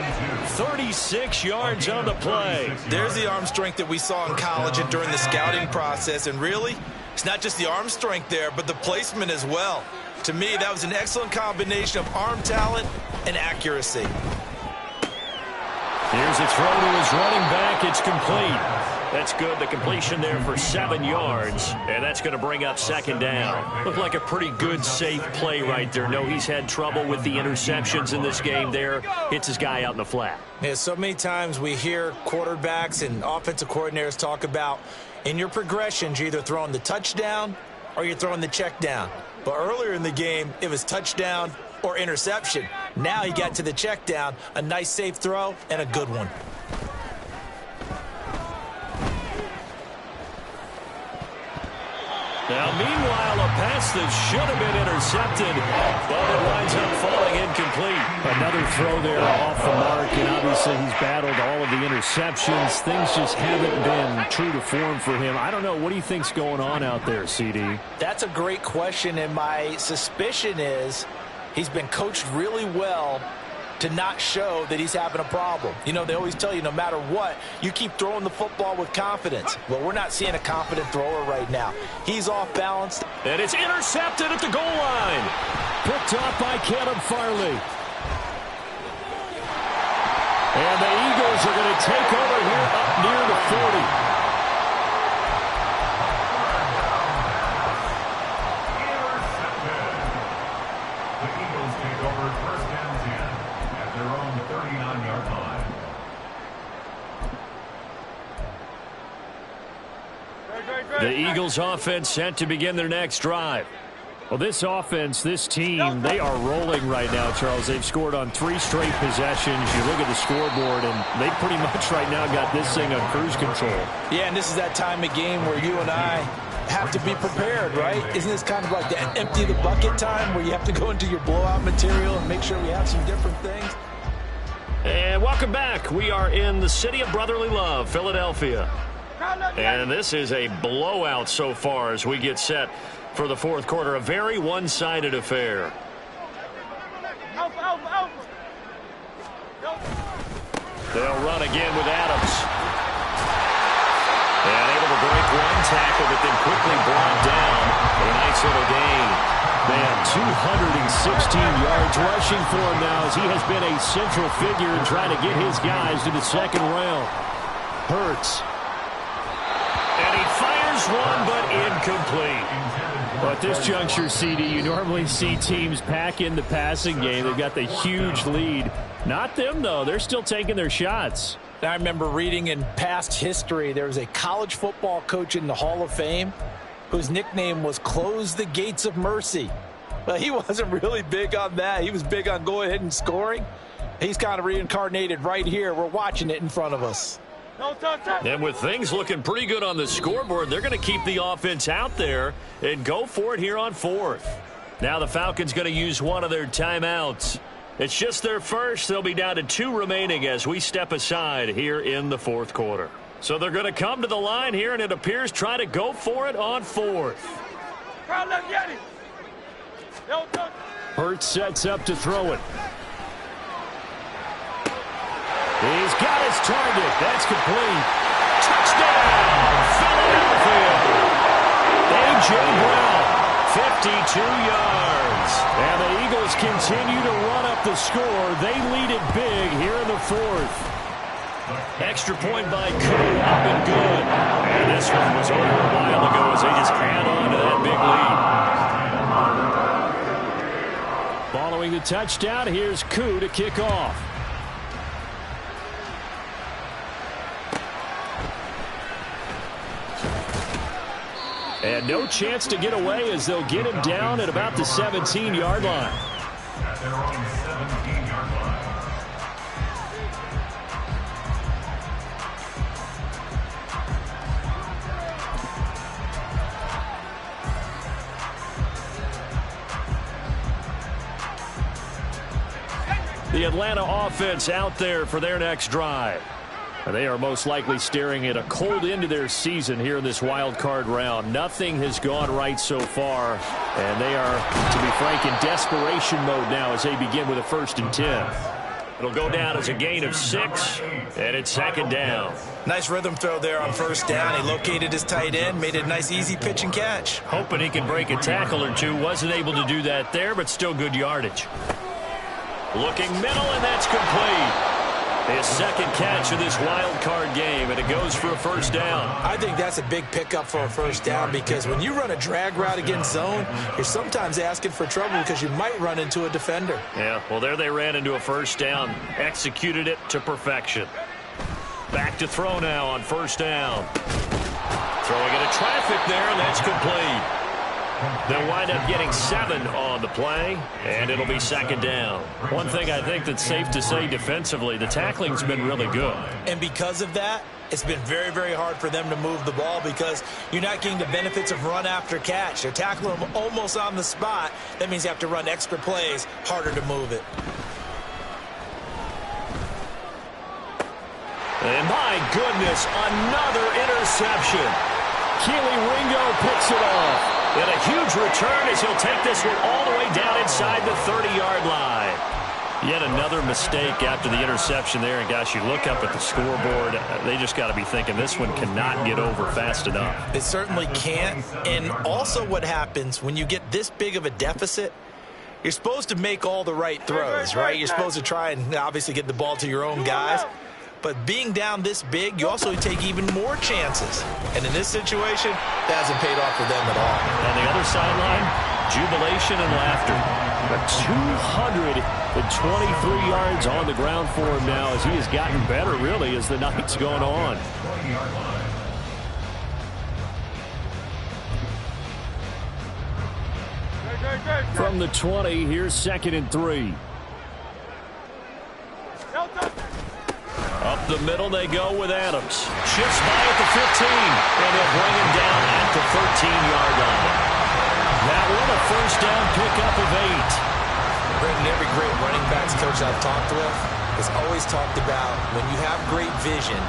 36 yards on the play. There's the arm strength that we saw in college and during the scouting process. And really, it's not just the arm strength there, but the placement as well. To me, that was an excellent combination of arm talent and accuracy. Here's a throw to his running back. It's complete. That's good. The completion there for 7 yards. And that's going to bring up 2nd down. Looked like a pretty good, safe play right there. No, he's had trouble with the interceptions in this game there. Hits his guy out in the flat. Yeah, so many times we hear quarterbacks and offensive coordinators talk about in your progressions, you're either throwing the touchdown or you're throwing the check down. But earlier in the game, it was touchdown or interception. Now he got to the check down, a nice safe throw, and a good one. Now, meanwhile, a pass that should have been intercepted, but it winds up falling incomplete. Another throw there off the mark, and obviously he's battled all of the interceptions. Things just haven't been true to form for him. I don't know. What do you think's going on out there, CD? That's a great question, and my suspicion is he's been coached really well to not show that he's having a problem. You know, they always tell you no matter what, you keep throwing the football with confidence. Well, we're not seeing a confident thrower right now. He's off balance. And it's intercepted at the goal line. Picked off by Caleb Farley. And the Eagles are going to take over here up near the 40. The Eagles offense set to begin their next drive. Well, this offense, this team, they are rolling right now, Charles. They've scored on 3 straight possessions. You look at the scoreboard, and they pretty much right now got this thing on cruise control. Yeah, and this is that time of game where you and I, have to be prepared, right? Isn't this kind of like the empty the bucket time where you have to go into your blowout material and make sure we have some different things? And welcome back. We are in the city of brotherly love, Philadelphia. And this is a blowout so far as we get set for the fourth quarter. A very one-sided affair. They'll run again with Adams. And able to break one tackle, but then quickly brought down. A nice little gain. Man, 216 yards rushing for him now as he has been a central figure in trying to get his guys to the second round. Hurts. And he fires one, but incomplete. Well, at this juncture, CD, you normally see teams pack in the passing game. They've got the huge lead. Not them, though. They're still taking their shots. I remember reading in past history, there was a college football coach in the Hall of Fame whose nickname was Close the Gates of Mercy. But he wasn't really big on that. He was big on going ahead and scoring. He's kind of reincarnated right here. We're watching it in front of us. And with things looking pretty good on the scoreboard, they're going to keep the offense out there and go for it here on fourth. Now the Falcons going to use one of their timeouts. It's just their first. They'll be down to 2 remaining as we step aside here in the fourth quarter. So they're going to come to the line here, and it appears try to go for it on fourth. Hurts sets up to throw it. He's got his target. That's complete. Touchdown, Philadelphia. A.J. Brown, 52 yards. And the Eagles continue to run up the score. They lead it big here in the fourth. Extra point by Koo, up and good. And this one was over a while ago as they just add on to that big lead. Following the touchdown, here's Koo to kick off. And no chance to get away as they'll get him down at about the 17-yard line. At their own 17-yard line. The Atlanta offense out there for their next drive. They are most likely staring at a cold end to their season here in this wild card round. Nothing has gone right so far, and they are, to be frank, in desperation mode now as they begin with a 1st and 10. It'll go down as a gain of 6, and it's 2nd down. Nice rhythm throw there on 1st down. He located his tight end, made it a nice easy pitch and catch. Hoping he can break a tackle or two. Wasn't able to do that there, but still good yardage. Looking middle, and that's complete. His 2nd catch of this wild card game, and it goes for a 1st down. I think that's a big pickup for a 1st down because when you run a drag route against zone, you're sometimes asking for trouble because you might run into a defender. Yeah, well, there they ran into a 1st down. Executed it to perfection. Back to throw now on 1st down. Throwing into traffic there, and that's complete. They'll wind up getting 7 on the play, and it'll be 2nd down. One thing I think that's safe to say defensively, the tackling's been really good. And because of that, it's been very, very hard for them to move the ball because you're not getting the benefits of run after catch. They're tackling them almost on the spot. That means you have to run extra plays, harder to move it. And my goodness, another interception. Keely Ringo picks it off. And a huge return as he'll take this one all the way down inside the 30-yard line. Yet another mistake after the interception there. And, gosh, you look up at the scoreboard, they just got to be thinking this one cannot get over fast enough. It certainly can't. And also what happens when you get this big of a deficit, you're supposed to make all the right throws, right? You're supposed to try and obviously get the ball to your own guys. But being down this big, you also take even more chances. And in this situation, that hasn't paid off for them at all. On the other sideline, jubilation and laughter. But 223 yards on the ground for him now as he has gotten better, really, as the night's gone on. From the 20, here's 2nd and 3. Up the middle they go with Adams. Shifts by at the 15, and they'll bring him down at the 13-yard line. That one a first down pickup of 8. Brendan, every great running backs coach I've talked with has always talked about when you have great vision,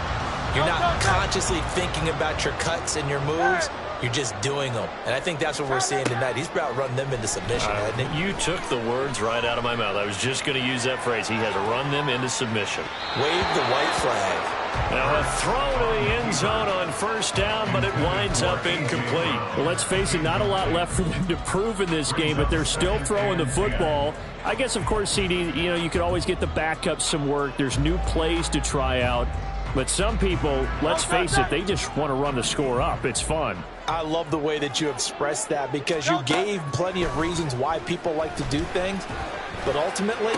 you're not consciously thinking about your cuts and your moves. You're just doing them. And I think that's what we're seeing tonight. He's about running them into submission, hasn't he? You took the words right out of my mouth. I was just going to use that phrase. He has run them into submission. Wave the white flag. Now a throw to the end zone on first down, but it winds up incomplete. Well, let's face it, not a lot left for them to prove in this game, but they're still throwing the football. I guess, of course, CD, you could always get the backups some work. There's new plays to try out. But some people, let's face it, they just want to run the score up. It's fun. I love the way that you expressed that because you gave plenty of reasons why people like to do things. But ultimately,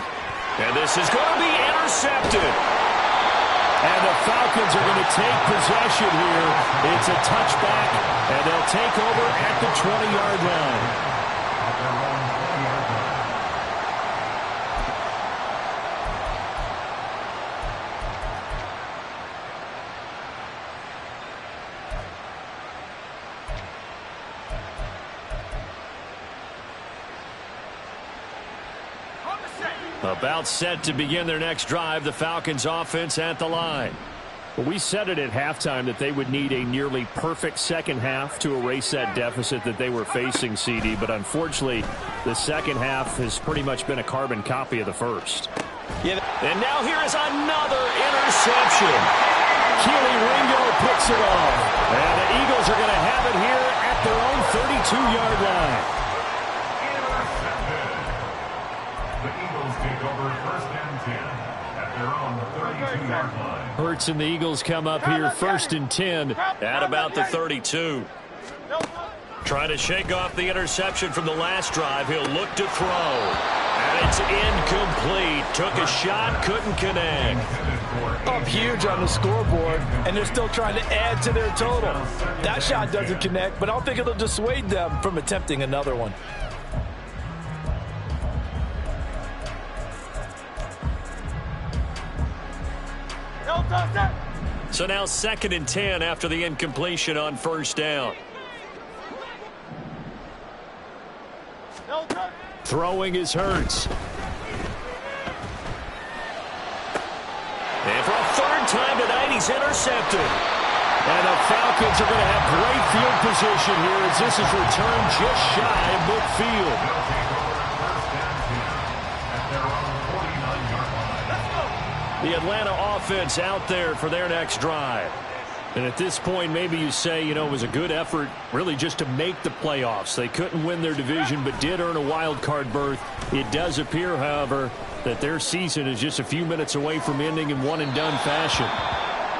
and this is going to be intercepted. And the Falcons are going to take possession here. It's a touchback, and they'll take over at the 20-yard line. About set to begin their next drive, the Falcons offense at the line. Well, we said it at halftime that they would need a nearly perfect second half to erase that deficit that they were facing, CD. But unfortunately, the second half has pretty much been a carbon copy of the first. Yeah. And now here is another interception. Keely Ringo picks it off. And the Eagles are going to have it here at their own 32-yard line. Take over first and 10 at their own 32-yard line. Hurts and the Eagles come up here first and 10 at about the 32. Trying to shake off the interception from the last drive. He'll look to throw. And it's incomplete. Took a shot, couldn't connect. Up huge on the scoreboard, and they're still trying to add to their total. That shot doesn't connect, but I don't think it'll dissuade them from attempting another one. So now second and 10 after the incompletion on first down. Throwing is Hurts. And for a third time tonight, he's intercepted. And the Falcons are going to have great field position here as this is returned just shy of midfield. The Atlanta offense out there for their next drive. And at this point, maybe you say, it was a good effort really just to make the playoffs. They couldn't win their division but did earn a wild card berth. It does appear, however, that their season is just a few minutes away from ending in one-and-done fashion.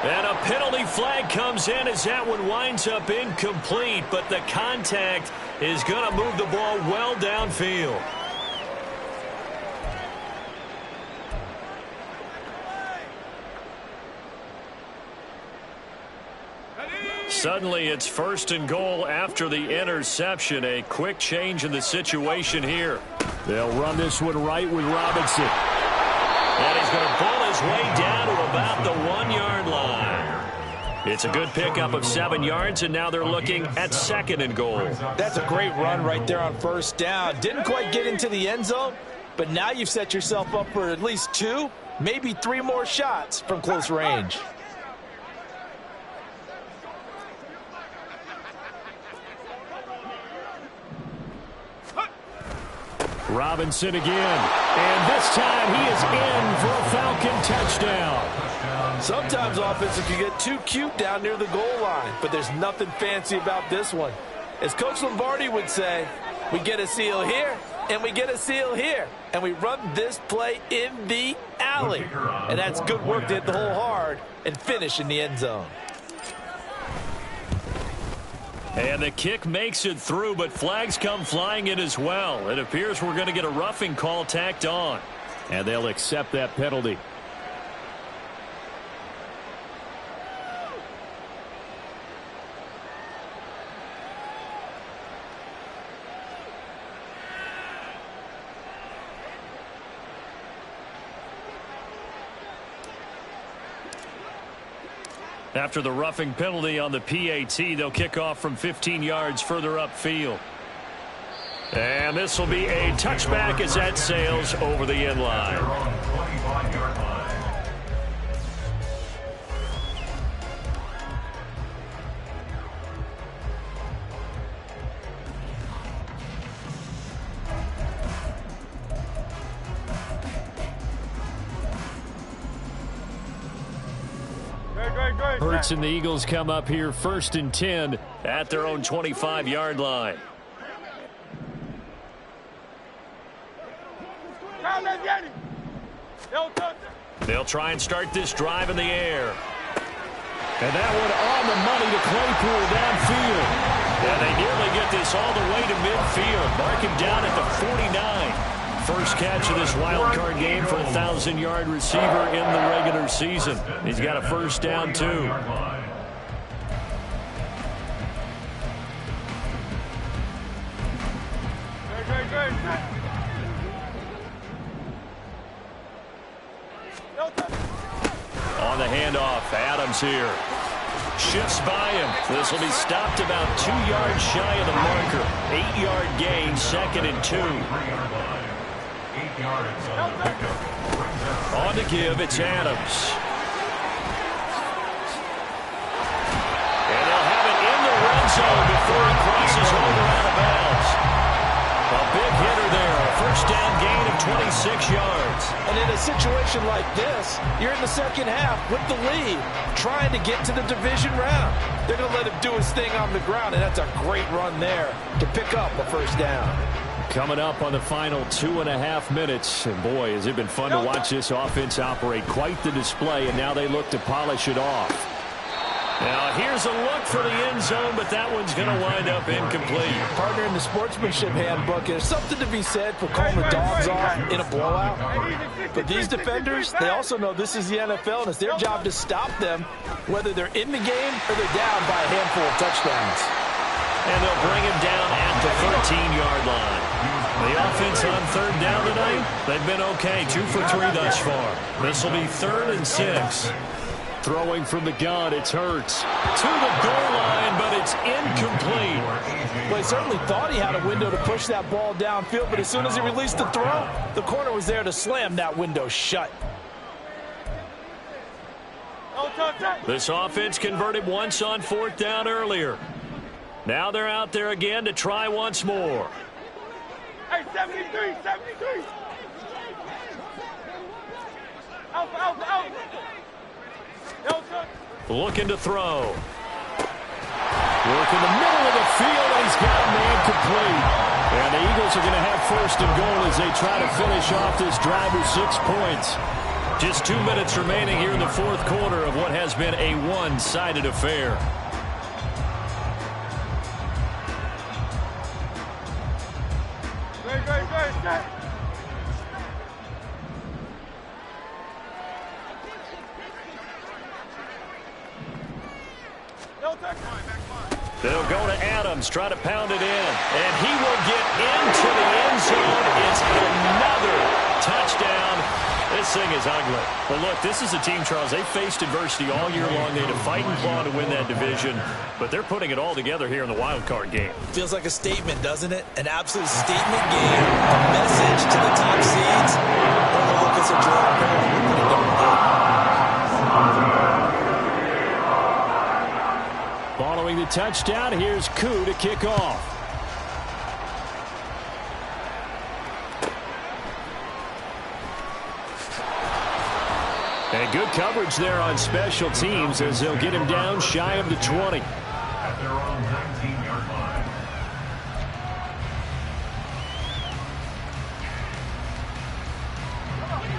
And a penalty flag comes in as that one winds up incomplete, but the contact is going to move the ball well downfield. Suddenly, it's first and goal after the interception. A quick change in the situation here. They'll run this one right with Robinson. And he's going to pull his way down to about the 1-yard line. It's a good pickup of 7 yards, and now they're looking at second and goal. That's a great run right there on first down. Didn't quite get into the end zone, but now you've set yourself up for at least 2, maybe 3 more shots from close range. Robinson again, and this time he is in for a Falcon touchdown. Sometimes offenses can get too cute down near the goal line, but there's nothing fancy about this one. As Coach Lombardi would say, we get a seal here, and we get a seal here, and we run this play in the alley. And that's good work to hit the hole hard and finish in the end zone. And the kick makes it through, but flags come flying in as well. It appears we're going to get a roughing call tacked on. And they'll accept that penalty. After the roughing penalty on the PAT, they'll kick off from 15 yards further upfield. And this will be a touchback as that sails over the end line. Hurts and the Eagles come up here 1st and 10 at their own 25-yard line. They'll try and start this drive in the air. And that one on the money to Claypool downfield. And they nearly get this all the way to midfield. Mark him down at the 49. First catch of this wild card game for a 1,000-yard receiver in the regular season. He's got a first down, too. On the handoff, Adams here. Shifts by him. This will be stopped about 2 yards shy of the marker. 8-yard gain, 2nd and 2. On to give, it's Adams. And they'll have it in the red zone before he crosses over out of bounds. A big hitter there, a first down gain of 26 yards. And in a situation like this, you're in the second half with the lead, trying to get to the division round. They're going to let him do his thing on the ground, and that's a great run there to pick up a first down. Coming up on the final 2.5 minutes. And boy, has it been fun to watch this offense operate. Quite the display, and now they look to polish it off. Now here's a look for the end zone, but that one's going to wind up incomplete. Partner, in the sportsmanship handbook, there's something to be said for calling the dogs off in a blowout. But these defenders, they also know this is the NFL, and it's their job to stop them, whether they're in the game or they're down by a handful of touchdowns. And they'll bring him down at the 13-yard line. The offense on 3rd down tonight, they've been okay. 2 for 3 thus far. This will be 3rd and 6. Throwing from the gun, it's Hurts. To the goal line, but it's incomplete. Well, he certainly thought he had a window to push that ball downfield, but as soon as he released the throw, the corner was there to slam that window shut. This offense converted once on 4th down earlier. Now they're out there again to try once more. Hey, 73, 73. Alpha. Looking to throw. Work in the middle of the field, and he's got a man complete. And the Eagles are going to have 1st and goal as they try to finish off this drive with 6 points. Just 2 minutes remaining here in the 4th quarter of what has been a one-sided affair. Great. They'll go to Adams, try to pound it in, and he will get into the end zone. It's another touchdown. This thing is ugly. But look, this is a team, Charles, they faced adversity all year long. They had to fight and claw to win that division, but they're putting it all together here in the wild card game. Feels like a statement, doesn't it? An absolute statement game. A message to the top seeds. Oh, look, it's a draw. Pretty darn good. Following the touchdown, here's Koo to kick off. And good coverage there on special teams as they'll get him down shy of the 20. At their own 19-yard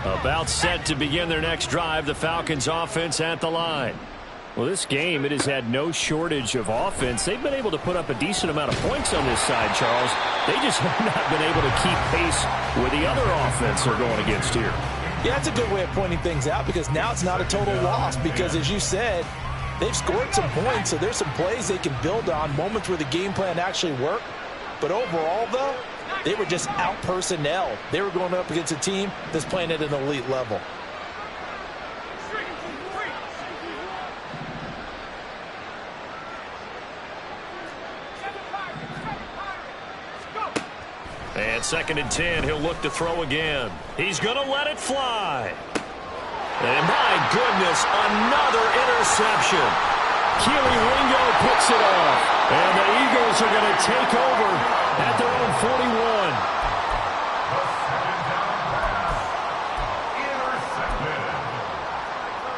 line. About set to begin their next drive, the Falcons offense at the line. Well, this game, it has had no shortage of offense. They've been able to put up a decent amount of points on this side, Charles. They just have not been able to keep pace with the other offense they're going against here. Yeah, that's a good way of pointing things out because now it's not a total loss because, as you said, they've scored some points, so there's some plays they can build on, moments where the game plan actually worked. But overall, though, they were just out-personnel. They were going up against a team that's playing at an elite level. And 2nd and 10, he'll look to throw again. He's going to let it fly. And my goodness, another interception. Keely Ringo picks it off. And the Eagles are going to take over at their own 41. The second down pass. Intercepted.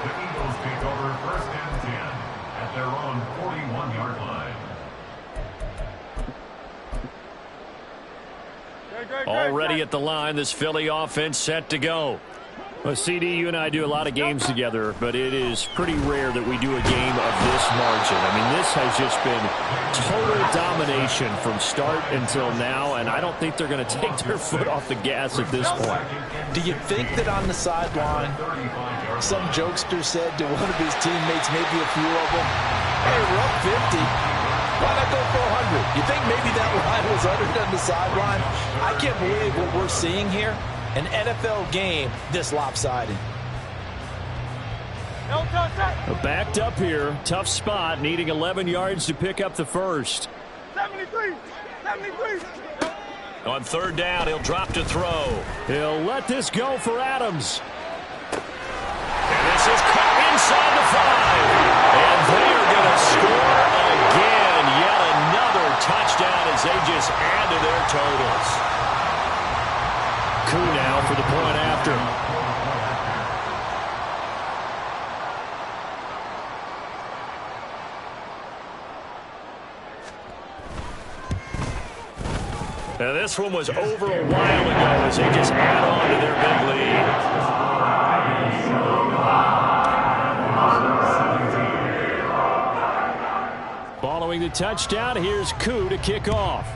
The Eagles take over 1st and 10 at their own 41-yard line. Already at the line, this Philly offense set to go. Well, CD, you and I do a lot of games together, but it is pretty rare that we do a game of this margin. I mean, this has just been total domination from start until now, and I don't think they're going to take their foot off the gas at this point. Do you think that on the sideline, some jokester said to one of his teammates, maybe a few of them, hey, we're up 50. Why not go for 100? You think maybe that line was uttered on the sideline? I can't believe what we're seeing here. An NFL game this lopsided. Backed up here. Tough spot. Needing 11 yards to pick up the first. 73. On 3rd down, he'll drop to throw. He'll let this go for Adams. And this is caught inside the 5. And they are going to score again. Yet another touchdown as they just add to their totals. Koo now for the point after. Now this one was over a while ago as they just add on to their big lead. Following the touchdown, here's Koo to kick off.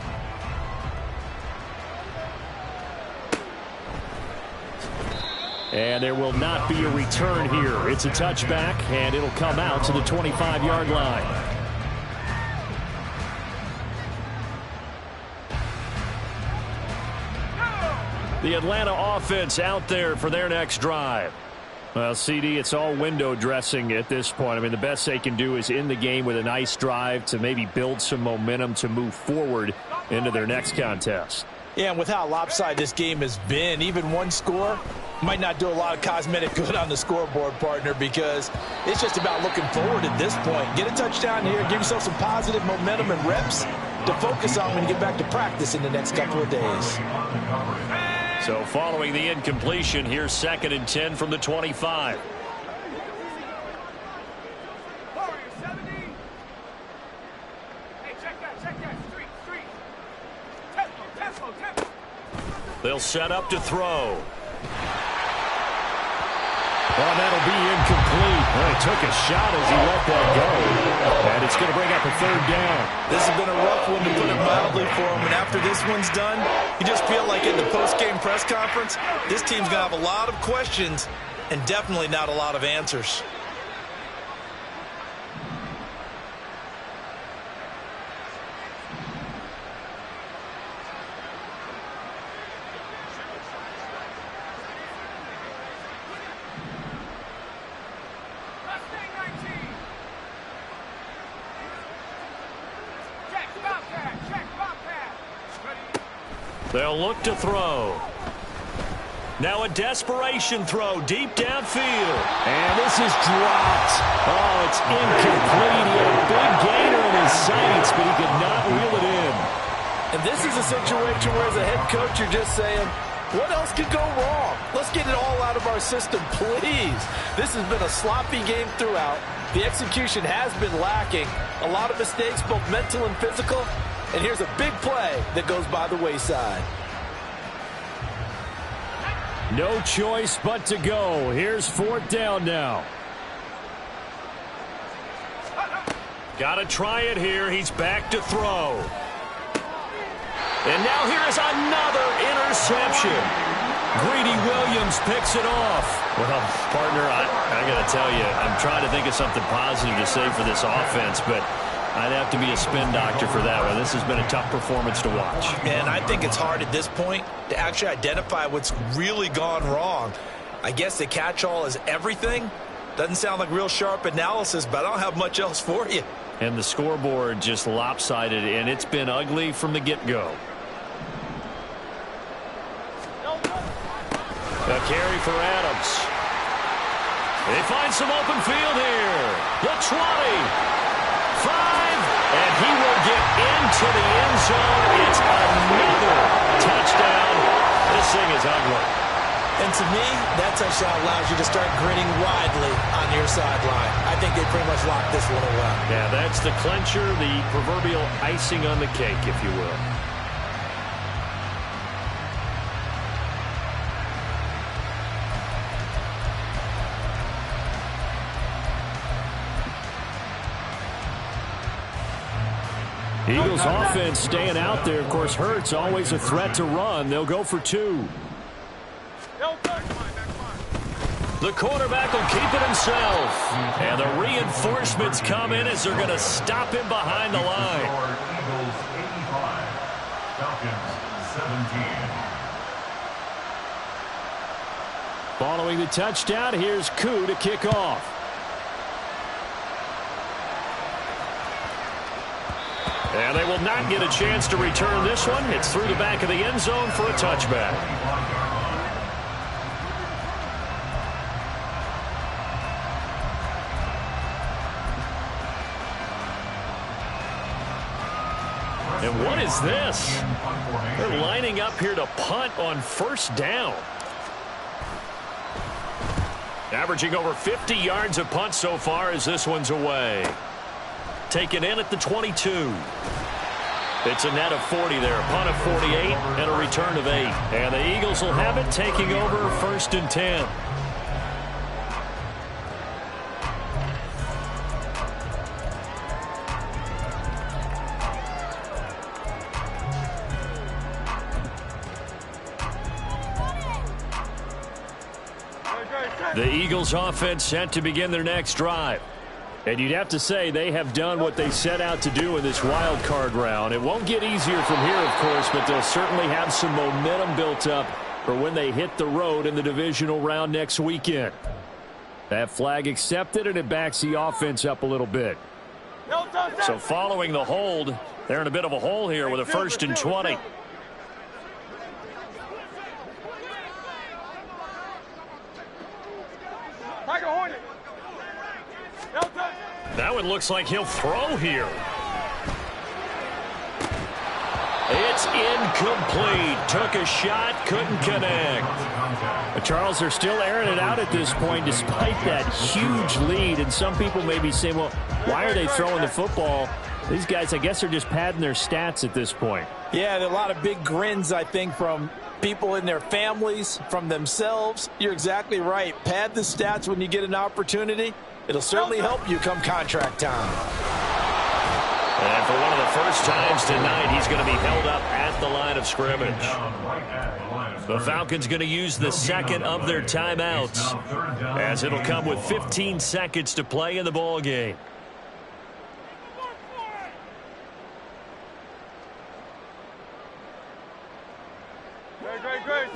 And there will not be a return here. It's a touchback, and it'll come out to the 25-yard line. The Atlanta offense out there for their next drive. Well, CD, it's all window dressing at this point. I mean, the best they can do is in the game with a nice drive to maybe build some momentum to move forward into their next contest. Yeah, and with how lopsided this game has been, even one score might not do a lot of cosmetic good on the scoreboard, partner, because it's just about looking forward at this point. Get a touchdown here, give yourself some positive momentum and reps to focus on when you get back to practice in the next couple of days. So following the incompletion, here's 2nd and 10 from the 25. They'll set up to throw. Well, that'll be incomplete. Well, he took a shot as he let that go. And it's going to bring up a 3rd down. This has been a rough one, to put it mildly, for him. And after this one's done, you just feel like in the post-game press conference, this team's going to have a lot of questions and definitely not a lot of answers. They'll look to throw. Now a desperation throw deep downfield. And this is dropped. Oh, it's incomplete. He had a big gainer in his sights, but he could not reel it in. And this is a situation where, as a head coach, you're just saying, what else could go wrong? Let's get it all out of our system, please. This has been a sloppy game throughout. The execution has been lacking. A lot of mistakes, both mental and physical. And here's a big play that goes by the wayside. No choice but to go. Here's 4th down now. Got to try it here. He's back to throw. And now here is another interception. Greedy Williams picks it off. Well, partner, I got to tell you, I'm trying to think of something positive to say for this offense, but I'd have to be a spin doctor for that one. This has been a tough performance to watch. And I think it's hard at this point to actually identify what's really gone wrong. I guess the catch-all is everything. Doesn't sound like real sharp analysis, but I don't have much else for you. And the scoreboard just lopsided, and it's been ugly from the get-go. carry for Adams. They find some open field here. The 20. 5. And he will get into the end zone. It's another touchdown. This thing is ugly. And to me, that touchdown allows you to start grinning widely on your sideline. I think they pretty much locked this one away. Yeah, that's the clincher, the proverbial icing on the cake, if you will. Eagles offense staying out there. Of course, Hurts always a threat to run. They'll go for 2. The quarterback will keep it himself. And the reinforcements come in as they're going to stop him behind the line. Eagles 85, Falcons 17. Following the touchdown, here's Koo to kick off. And they will not get a chance to return this one. It's through the back of the end zone for a touchback. And what is this? They're lining up here to punt on first down. Averaging over 50 yards a punt so far as this one's away. Taken in at the 22. It's a net of 40 there. A punt of 48 and a return of 8. And the Eagles will have it, taking over 1st and 10. The Eagles offense set to begin their next drive. And you'd have to say they have done what they set out to do in this wild card round. It won't get easier from here, of course, but they'll certainly have some momentum built up for when they hit the road in the divisional round next weekend. That flag accepted, and it backs the offense up a little bit. So following the hold, they're in a bit of a hole here with a 1st and 20. That one looks like he'll throw here. It's incomplete. Took a shot, couldn't connect. But Charles, they're still airing it out at this point despite that huge lead. And some people may be saying, well, why are they throwing the football? These guys, I guess, are just padding their stats at this point. Yeah, there are a lot of big grins, I think, from people in their families, from themselves. You're exactly right. Pad the stats when you get an opportunity. It'll certainly help you come contract time. And for one of the first times tonight, he's going to be held up at the line of scrimmage. The Falcons going to use the second of their timeouts, as it'll come with 15 seconds to play in the ball game.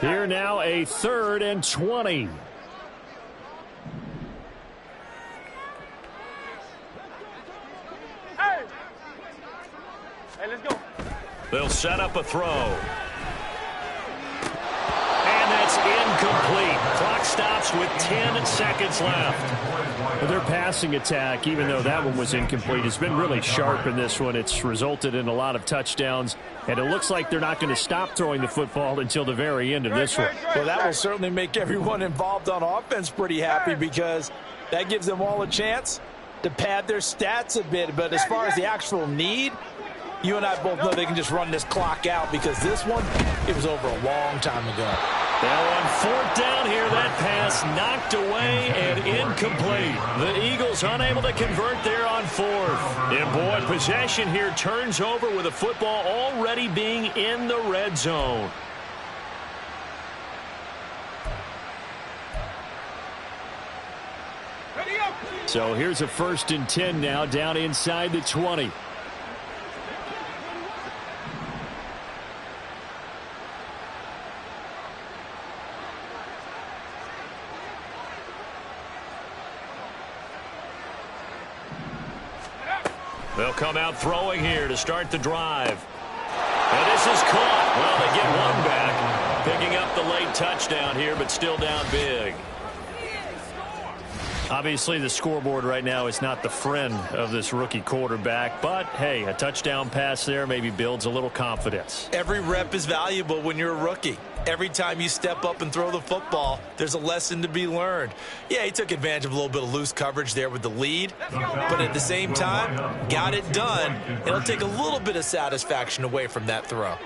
Here now, a 3rd and 20. Hey, let's go. They'll set up a throw. And that's incomplete. Clock stops with 10 seconds left. Their passing attack, even though that one was incomplete, has been really sharp in this one. It's resulted in a lot of touchdowns, and it looks like they're not going to stop throwing the football until the very end of this one. Well, that will certainly make everyone involved on offense pretty happy, because that gives them all a chance to pad their stats a bit. But as far as the actual need, you and I both know they can just run this clock out, because this one, it was over a long time ago. Now on 4th down here, that pass knocked away and incomplete. The Eagles unable to convert there on 4th. And boy, possession here turns over with the football already being in the red zone. So here's a 1st and 10 now, down inside the 20. They'll come out throwing here to start the drive. And this is caught. Well, they get one back. picking up the late touchdown here, but still down big. Obviously, the scoreboard right now is not the friend of this rookie quarterback. But, hey, a touchdown pass there maybe builds a little confidence. Every rep is valuable when you're a rookie. Every time you step up and throw the football, there's a lesson to be learned. Yeah, he took advantage of a little bit of loose coverage there with the lead. But at the same time, got it done. It'll take a little bit of satisfaction away from that throw.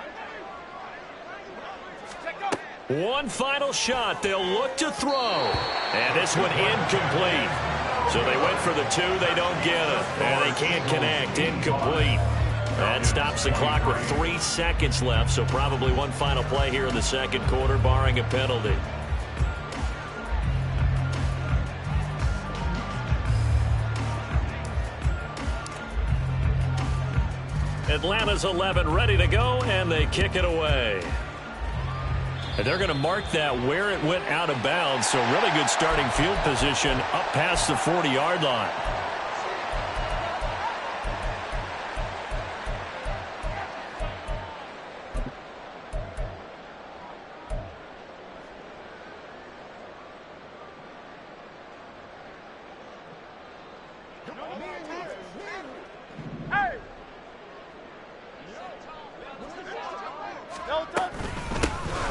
One final shot. They'll look to throw. And this one incomplete. So they went for the 2. They don't get it. And they can't connect. Incomplete. That stops the clock with 3 seconds left. So probably one final play here in the second quarter, barring a penalty. Atlanta's 11 ready to go, and they kick it away. And they're going to mark that where it went out of bounds. So really good starting field position up past the 40-yard line.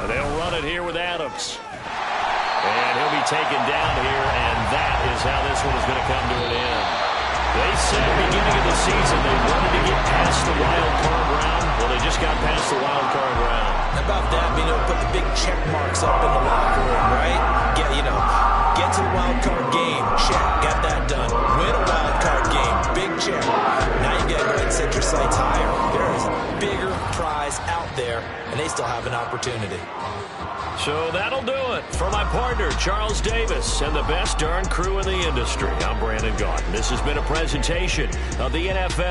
They'll run it here with Adams. And he'll be taken down here, and that is how this one is going to come to an end. They said at the beginning of the season they wanted to get past the wild card round. Well, they just got past the wild card round. How about that, being able to put the big check marks up in the locker room, right? Get to the wild card game. Check, got that done. Win a wild card game. Big check. Now you got to go ahead and set your sights higher. There is a bigger prize out there, and they still have an opportunity. So that'll do it. For my partner, Charles Davis, and the best darn crew in the industry, I'm Brandon Gaudin. This has been a presentation of the NFL.